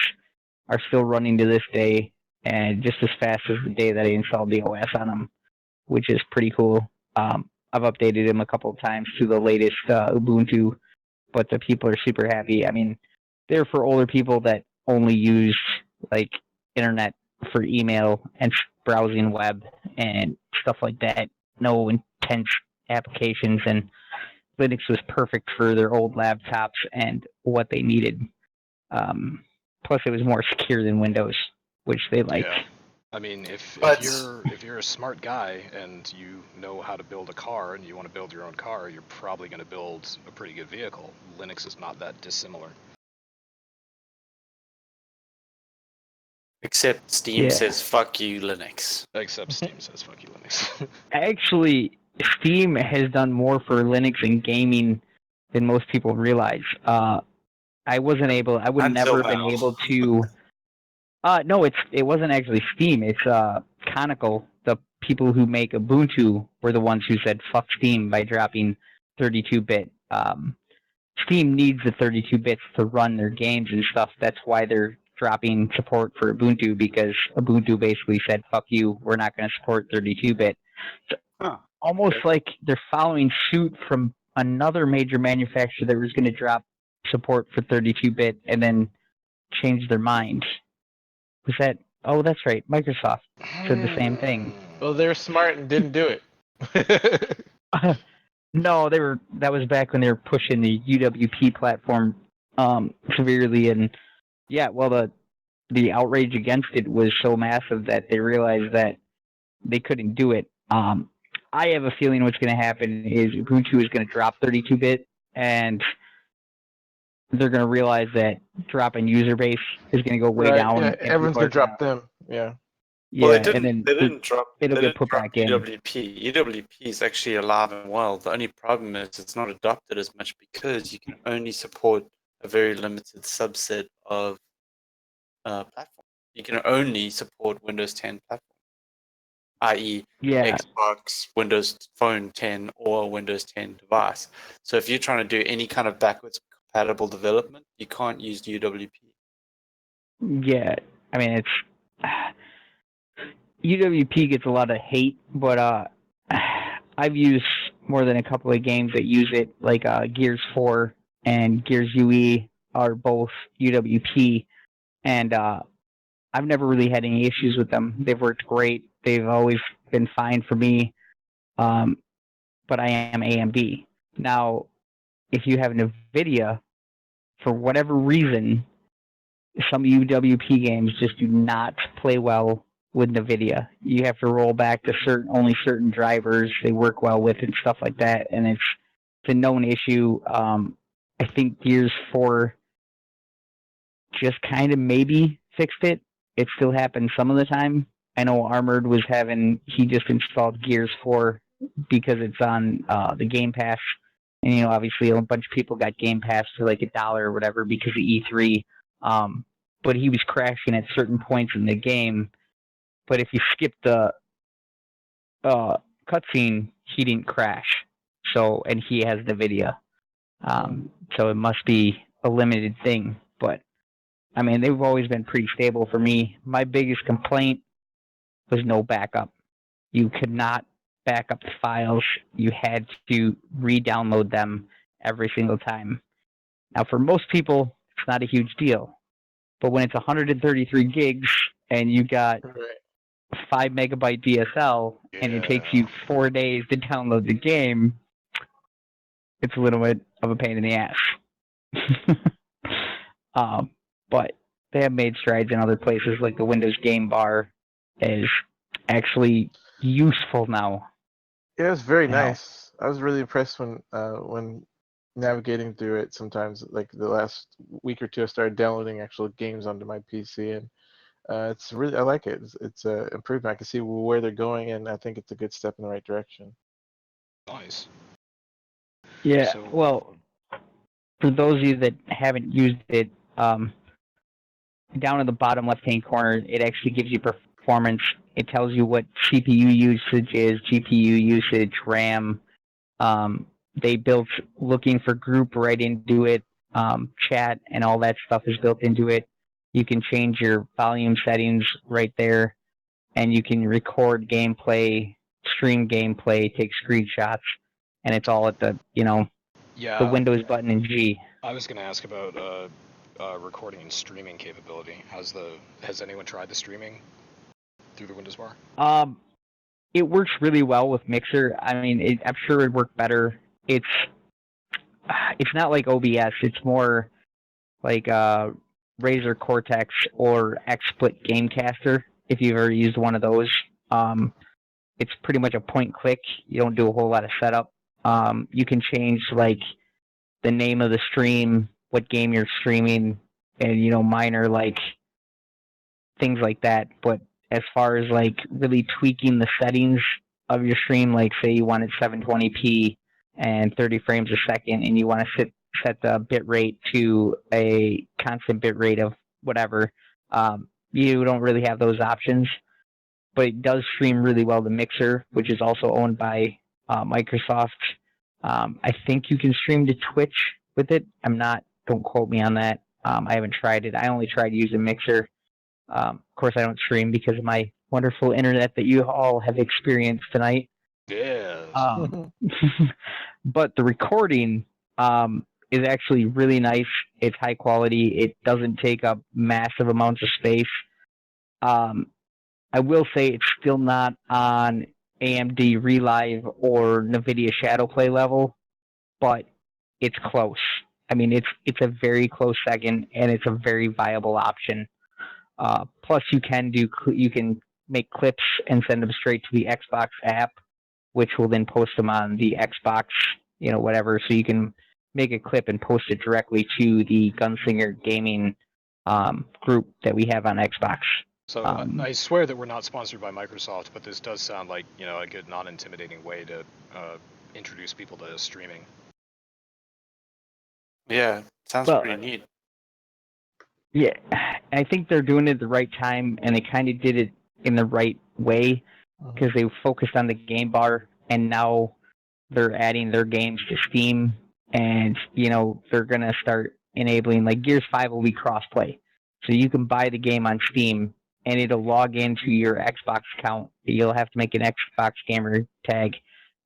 are still running to this day, and just as fast as the day that I installed the OS on them, which is pretty cool. I've updated them a couple of times to the latest Ubuntu, but the people are super happy. I mean, they're for older people that only use like internet for email and browsing web and stuff like that. No intense applications, and Linux was perfect for their old laptops and what they needed. Plus, it was more secure than Windows, which they liked. Yeah. I mean, if you're a smart guy and you know how to build a car and you want to build your own car, you're probably going to build a pretty good vehicle. Linux is not that dissimilar. Except Steam says fuck you Linux. Except Steam says fuck you Linux. Actually, Steam has done more for Linux and gaming than most people realize. I would never have been able to. No, it wasn't actually Steam. It's Conical. The people who make Ubuntu were the ones who said fuck Steam by dropping 32-bit. Steam needs the 32 bits to run their games and stuff. That's why they're dropping support for Ubuntu, because Ubuntu basically said fuck you, we're not going to support 32-bit. So almost like they're following suit from another major manufacturer that was going to drop support for 32-bit and then change their mind. Was that? Oh, that's right. Microsoft said the same thing. Well, they're smart and didn't do it. No, that was back when they were pushing the UWP platform severely, and yeah, well, the outrage against it was so massive that they realized that they couldn't do it. I have a feeling what's going to happen is Ubuntu is going to drop 32-bit, and they're going to realize that dropping user base is going to go way down. Yeah, everyone's going to drop them. Yeah. Yeah, well, and then they didn't drop. It'll get put back in. UWP. UWP is actually alive and well. The only problem is it's not adopted as much because you can only support a very limited subset of platforms. You can only support Windows 10 platform, i.e., Xbox, Windows Phone 10, or Windows 10 device. So if you're trying to do any kind of backwards compatible development, you can't use UWP. Yeah, I mean it's. UWP gets a lot of hate, but I've used more than a couple of games that use it, like Gears 4 and Gears UE are both UWP, and I've never really had any issues with them. They've worked great. They've always been fine for me, but I am AMD. Now, if you have NVIDIA, for whatever reason, some UWP games just do not play well with NVIDIA. You have to roll back to only certain drivers they work well with and stuff like that, and it's a known issue. I think Gears 4 just kind of maybe fixed it. It still happens some of the time. I know Armored he just installed Gears 4 because it's on the Game Pass. And, obviously a bunch of people got Game Pass for like $1 or whatever because of E3. But he was crashing at certain points in the game. But if you skip the cutscene, he didn't crash. So, and he has NVIDIA. So it must be a limited thing. But, I mean, they've always been pretty stable for me. My biggest complaint was no backup. You could not back up the files. You had to re-download them every single time. Now, for most people, it's not a huge deal. But when it's 133 gigs and you got 5 megabyte DSL and it takes you 4 days to download the game, it's a little bit of a pain in the ass. But they have made strides in other places, like the Windows Game Bar is actually useful now. Yeah, it's very nice. I was really impressed when navigating through it. Sometimes, like the last week or two, I started downloading actual games onto my PC, and it's really I like it. It's an improvement. I can see where they're going, and I think it's a good step in the right direction. Nice. Yeah. Well, for those of you that haven't used it, down in the bottom left-hand corner, it actually gives you performance. It tells you what CPU usage is, GPU usage, RAM. They built looking for group right into it. Chat and all that stuff is built into it. You can change your volume settings right there, and you can record gameplay, stream gameplay, take screenshots, and it's all at the the Windows button in G. I was going to ask about recording and streaming capability. Has anyone tried the streaming through the Windows bar? It works really well with Mixer. I mean, I'm sure it'd work better. It's not like OBS. It's more like Razer Cortex or XSplit Gamecaster. If you've ever used one of those, it's pretty much a point click. You don't do a whole lot of setup. You can change like the name of the stream, what game you're streaming, and minor like things like that. But as far as like really tweaking the settings of your stream, like say you wanted 720p and 30 frames a second, and you want to set the bit rate to a constant bit rate of whatever, you don't really have those options. But it does stream really well to Mixer, which is also owned by Microsoft. I think you can stream to Twitch with it. Don't quote me on that. I haven't tried it. I only tried using Mixer. Of course, I don't stream because of my wonderful internet that you all have experienced tonight. Yeah. But the recording is actually really nice. It's high quality. It doesn't take up massive amounts of space. I will say it's still not on AMD Relive or NVIDIA Shadowplay level, but it's close. I mean, it's a very close second, and it's a very viable option. Plus, you can make clips and send them straight to the Xbox app, which will then post them on the Xbox, whatever. So you can make a clip and post it directly to the Gunslinger Gaming group that we have on Xbox. So I swear that we're not sponsored by Microsoft, but this does sound like a good non-intimidating way to introduce people to streaming. Yeah, sounds pretty neat. Yeah, I think they're doing it at the right time, and they kind of did it in the right way because they focused on the game bar, and now they're adding their games to Steam, and they're gonna start enabling like Gears 5 will be crossplay, so you can buy the game on Steam and it'll log into your Xbox account. You'll have to make an Xbox gamer tag,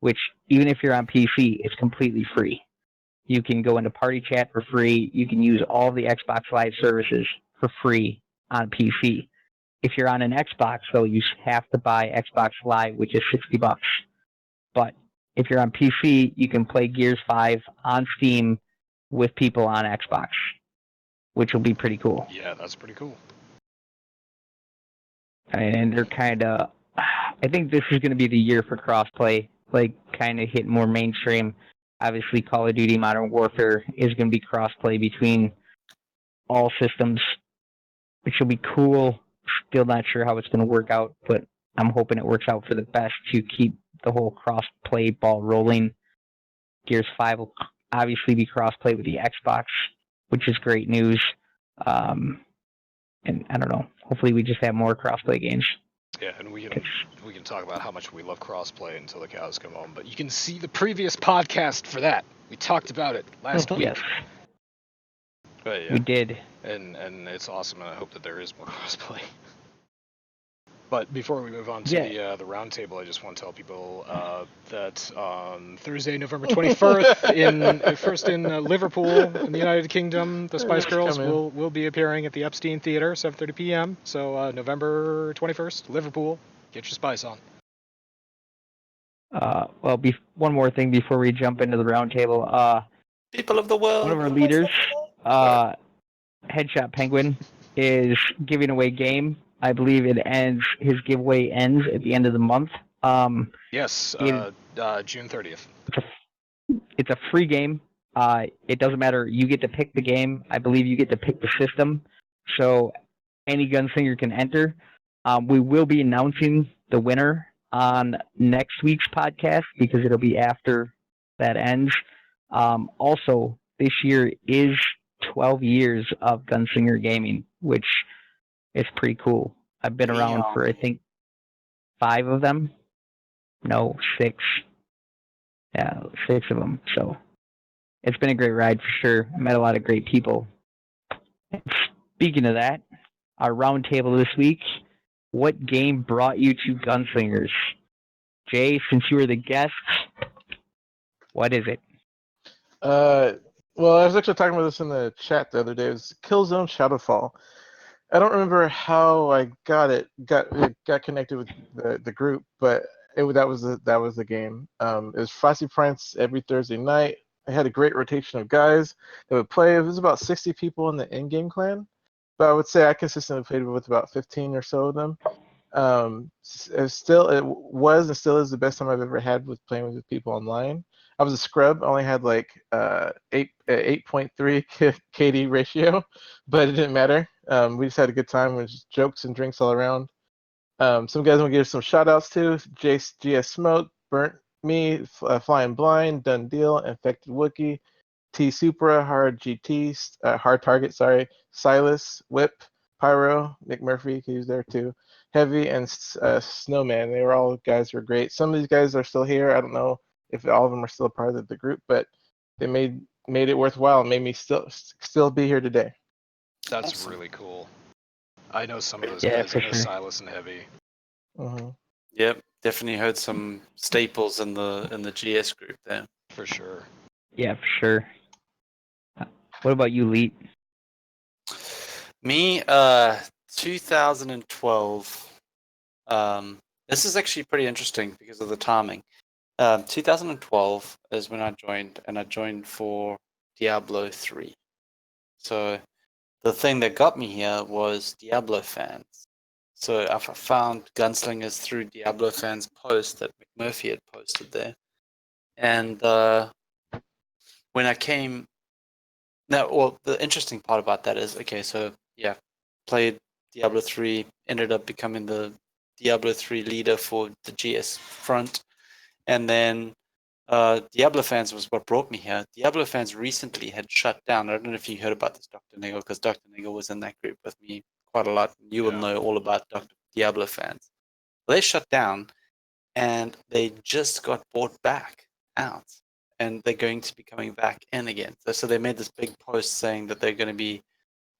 which even if you're on PC, is completely free. You can go into party chat for free. You can use all the Xbox Live services for free on PC. If you're on an Xbox, though, you have to buy Xbox Live, which is $60. But if you're on PC, you can play Gears 5 on Steam with people on Xbox. which will be pretty cool. Yeah, that's pretty cool. And they're kind of, I think this is going to be the year for crossplay, like kind of hit more mainstream. Obviously, Call of Duty Modern Warfare is going to be crossplay between all systems, which will be cool. Still not sure how it's going to work out, but I'm hoping it works out for the best to keep the whole cross-play ball rolling. Gears 5 will obviously be cross-play with the Xbox, which is great news. And I don't know. Hopefully we just have more cross-play games. Yeah, and we can talk about how much we love crossplay until the cows come home. But you can see the previous podcast for that. We talked about it last week. Yes, But yeah, we did. And it's awesome, and I hope that there is more crossplay. But before we move on to the roundtable, I just want to tell people that on Thursday, November 21st, in Liverpool, in the United Kingdom, the Spice Girls will be appearing at the Epstein Theater, 7:30 p.m. So November 21st, Liverpool, get your Spice on. Well, one more thing before we jump into the roundtable. People of the world. One of our leaders, Headshot Penguin, is giving away game. I believe his giveaway ends at the end of the month. Yes, June 30th. It's a free game. It doesn't matter. You get to pick the game. I believe you get to pick the system. So any gunslinger can enter. We will be announcing the winner on next week's podcast because it'll be after that ends. Also, this year is 12 years of Gunslinger Gaming, which is pretty cool. I've been around for, I think, 5 of them. No, 6. Yeah, 6 of them. So it's been a great ride for sure. I met a lot of great people. And speaking of that, our roundtable this week, what game brought you to Gunslingers? Jay, since you were the guest, what is it? Well, I was actually talking about this in the chat the other day. It was Killzone Shadowfall. I don't remember how I got connected with the group, but that was the game. It was Frosty Pints every Thursday night. I had a great rotation of guys that would play. It was about 60 people in the in-game clan, but I would say I consistently played with about 15 or so of them. It was and still is the best time I've ever had with playing with people online. I was a scrub. I only had like 8.3 KD ratio, but it didn't matter. We just had a good time. It was just jokes and drinks all around. Some guys want to give some shout outs to GS Smoke, Burnt Me, Flying Blind, Done Deal, Infected Wookie, T Supra, Hard GT, Hard Target, sorry, Silas, Whip, Pyro, Nick Murphy, he was there too, Heavy, and Snowman. They were all guys who were great. Some of these guys are still here. I don't know if all of them are still part of the group, but they made it worthwhile and made me still be here today. That's awesome. Really cool. I know some of those guys. I know Silas and Heavy. Mm-hmm. Yep, definitely heard some staples in the GS group there. For sure. Yeah, for sure. What about you, Leet? Me, 2012. This is actually pretty interesting because of the timing. 2012 is when I joined, and I joined for Diablo 3. So the thing that got me here was Diablo fans. So I found Gunslingers through Diablo fans' post that McMurphy had posted there. And when I came... Now, well, the interesting part about that is, okay, so yeah, played Diablo 3, ended up becoming the Diablo 3 leader for the GS front. And then Diablo fans was what brought me here. Diablo fans recently had shut down. I don't know if you heard about this, Dr. Niggle, because Dr. Niggle was in that group with me quite a lot. You will know all about Dr. Diablo fans. They shut down, and they just got bought back out, and they're going to be coming back in again. So they made this big post saying that they're going to be,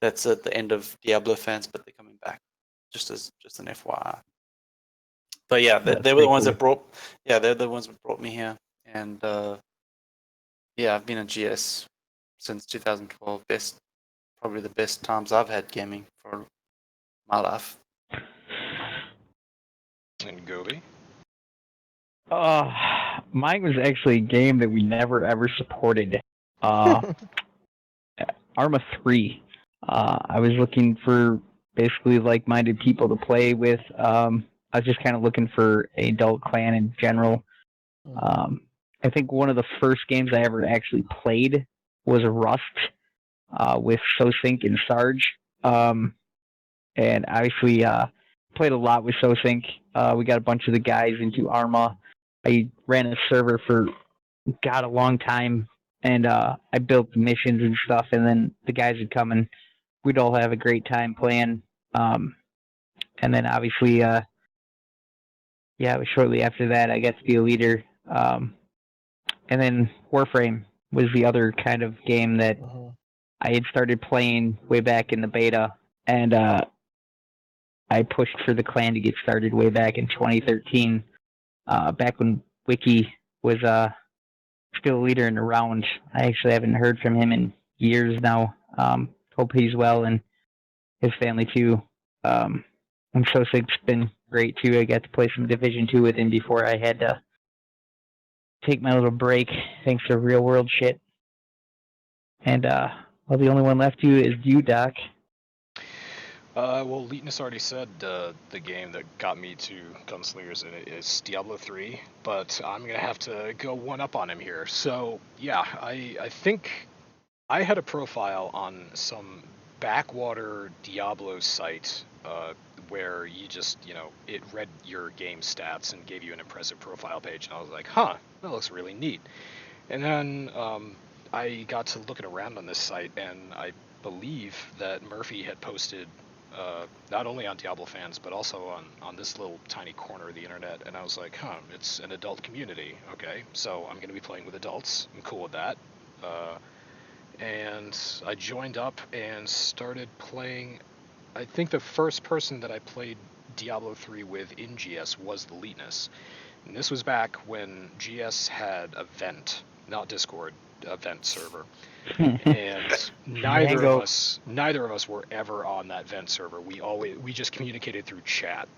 that's at the end of Diablo fans, but they're coming back. Just an FYI. But yeah, they were the ones that brought. Yeah, they're the ones that brought me here, and yeah, I've been in GS since 2012. Probably the best times I've had gaming for my life. And Gobi? Mine was actually a game that we never ever supported. Arma 3. I was looking for basically like-minded people to play with. I was just kind of looking for an adult clan in general. I think one of the first games I ever actually played was Rust with SoSync and Sarge. And obviously played a lot with SoSync. We got a bunch of the guys into Arma. I ran a server for a long time, and I built missions and stuff, and then the guys would come and we'd all have a great time playing. And then obviously, it was shortly after that I got to be a leader. And then Warframe was the other kind of game that I had started playing way back in the beta, and I pushed for the clan to get started way back in 2013, back when Wiki was still a leader in the round. I actually haven't heard from him in years now. Hope he's well and his family too. And SoSync's been great too. I got to play some Division 2 with him before I had to take my little break thanks to real world shit. And the only one left to is you, Doc. Well, Leetness already said the game that got me to Gunslingers is Diablo 3, but I'm going to have to go one up on him here. So, yeah, I think I had a profile on some backwater Diablo site where you just, it read your game stats and gave you an impressive profile page, and I was like, that looks really neat. And then I got to looking around on this site, and I believe that Murphy had posted not only on Diablo fans, but also on this little tiny corner of the internet, and I was like, it's an adult community, okay, so I'm going to be playing with adults, I'm cool with that, and I joined up and started playing. I think the first person that I played Diablo 3 with in GS was the Leetness, and this was back when GS had a vent, not Discord, a vent server. And neither of us were ever on that vent server. We just communicated through chat.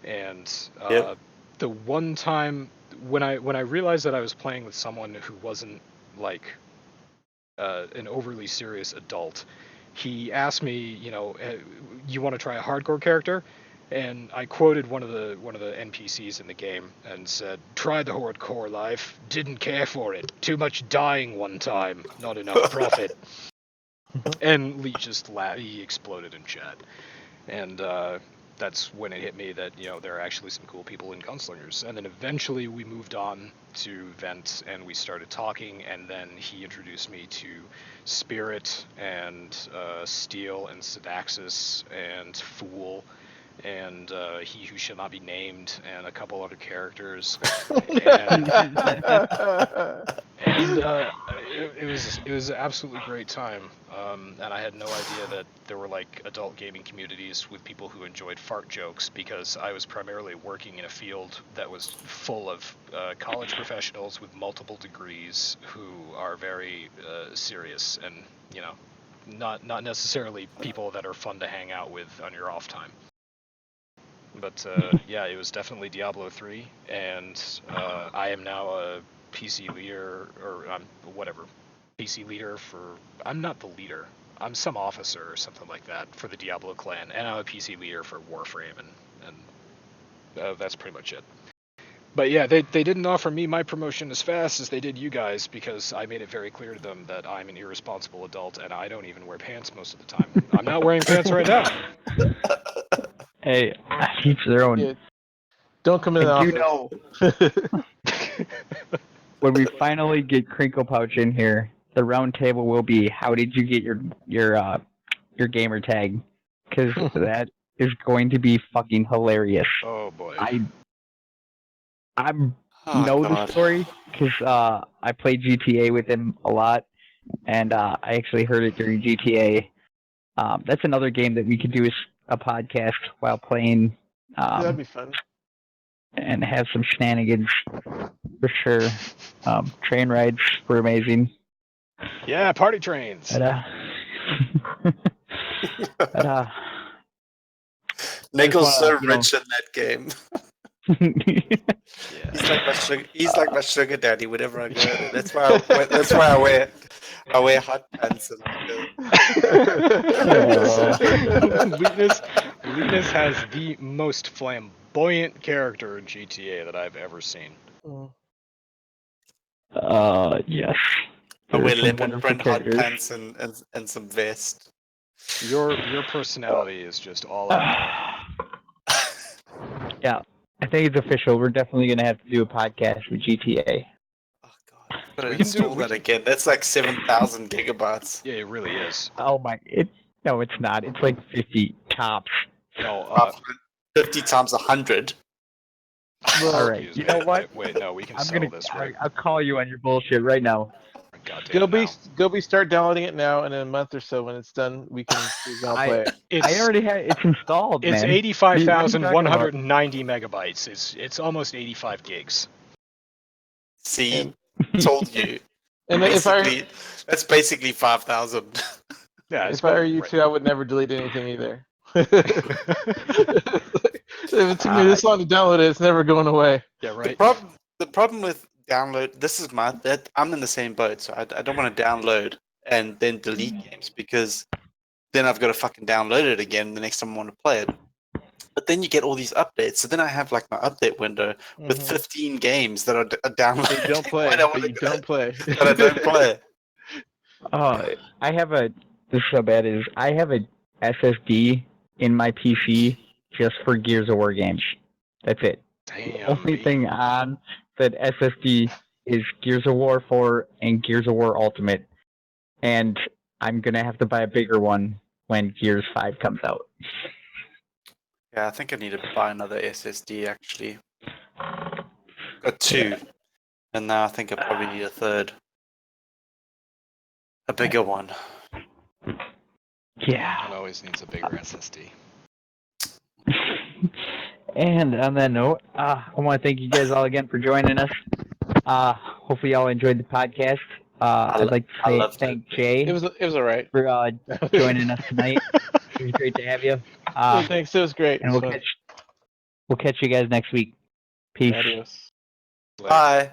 And the one time when I realized that I was playing with someone who wasn't like an overly serious adult, he asked me, you want to try a hardcore character? And I quoted one of the NPCs in the game and said, "Tried the hardcore life, didn't care for it. Too much dying one time, not enough profit." And Lee just laughed. He exploded in chat, and that's when it hit me that there are actually some cool people in Gunslingers. And then eventually we moved on to Vent, and we started talking. And then he introduced me to Spirit and Steel and Sidaxis and Fool. And He Who Shall Not Be Named, and a couple other characters, and it was an absolutely great time. And I had no idea that there were like adult gaming communities with people who enjoyed fart jokes, because I was primarily working in a field that was full of college professionals with multiple degrees who are very serious and not necessarily people that are fun to hang out with on your off time. But it was definitely Diablo 3, and I am now a PC leader, or PC leader for. I'm not the leader. I'm some officer or something like that for the Diablo clan, and I'm a PC leader for Warframe, and that's pretty much it. But yeah, they didn't offer me my promotion as fast as they did you guys, because I made it very clear to them that I'm an irresponsible adult, and I don't even wear pants most of the time. I'm not wearing pants right now. Hey, each their own. Yeah. Don't come in the office. When we finally get Crinkle Pouch in here, the round table will be, how did you get your gamer tag? Because that is going to be fucking hilarious. Oh boy. I know the story because I played GTA with him a lot, and I actually heard it during GTA. That's another game that we could do a podcast while playing. That'd be fun. And have some shenanigans for sure. Train rides were amazing. Yeah, party trains. Niggle's so rich in that game. Yeah. He's like my sugar daddy whenever I go. That's why I wear it. I wear hot pants and Leetness has the most flamboyant character in GTA that I've ever seen. Yes. I There wear are some lemon wonderful print hot characters. pants and some vest. Your personality is just all out Yeah, I think it's official. We're definitely gonna have to do a podcast with GTA. Oh god, I've got to We can do- install we that can- again. That's like 7,000 gigabytes. there. Yeah, it really is. Oh my! No, it's not. It's like 50 tops. No, 50 times 100. All right. excuse You me. know what? Wait, no, we can I'm settle gonna. this right. I'll call you on your bullshit right now. Goddamn now. Gobi, start downloading it now, and in a month or so, when it's done, we can play it. It's I already have. It's installed, it's man. 85,190 megabytes. It's almost 85 gigs. See, told you. And Basically, that's basically 5,000. Yeah, if I were you two, I would never delete anything either. If it took me this long to download it, it's never going away. Yeah, right. The problem with download, I'm in the same boat, so I don't want to download and then delete games because then I've got to fucking download it again the next time I want to play it. But then you get all these updates, so then I have like my update window with 15 games that are downloaded. You don't play, but you don't play. But I don't play. I have a. This is so bad. Is I have a SSD in my PC just for Gears of War games. That's it. Damn. The only thing on that SSD is Gears of War 4 and Gears of War Ultimate, and I'm gonna have to buy a bigger one when Gears 5 comes out. Yeah, I think I need to buy another SSD actually. Got two, and now I think I probably need a third. A bigger one. Yeah. One always needs a bigger SSD. And on that note, I want to thank you guys all again for joining us. Hopefully, y'all enjoyed the podcast. I'd like to thank Jay. It was alright. For joining us tonight. It was great to have you. Thanks. It was great. And we'll catch you guys next week. Peace. Adios. Bye.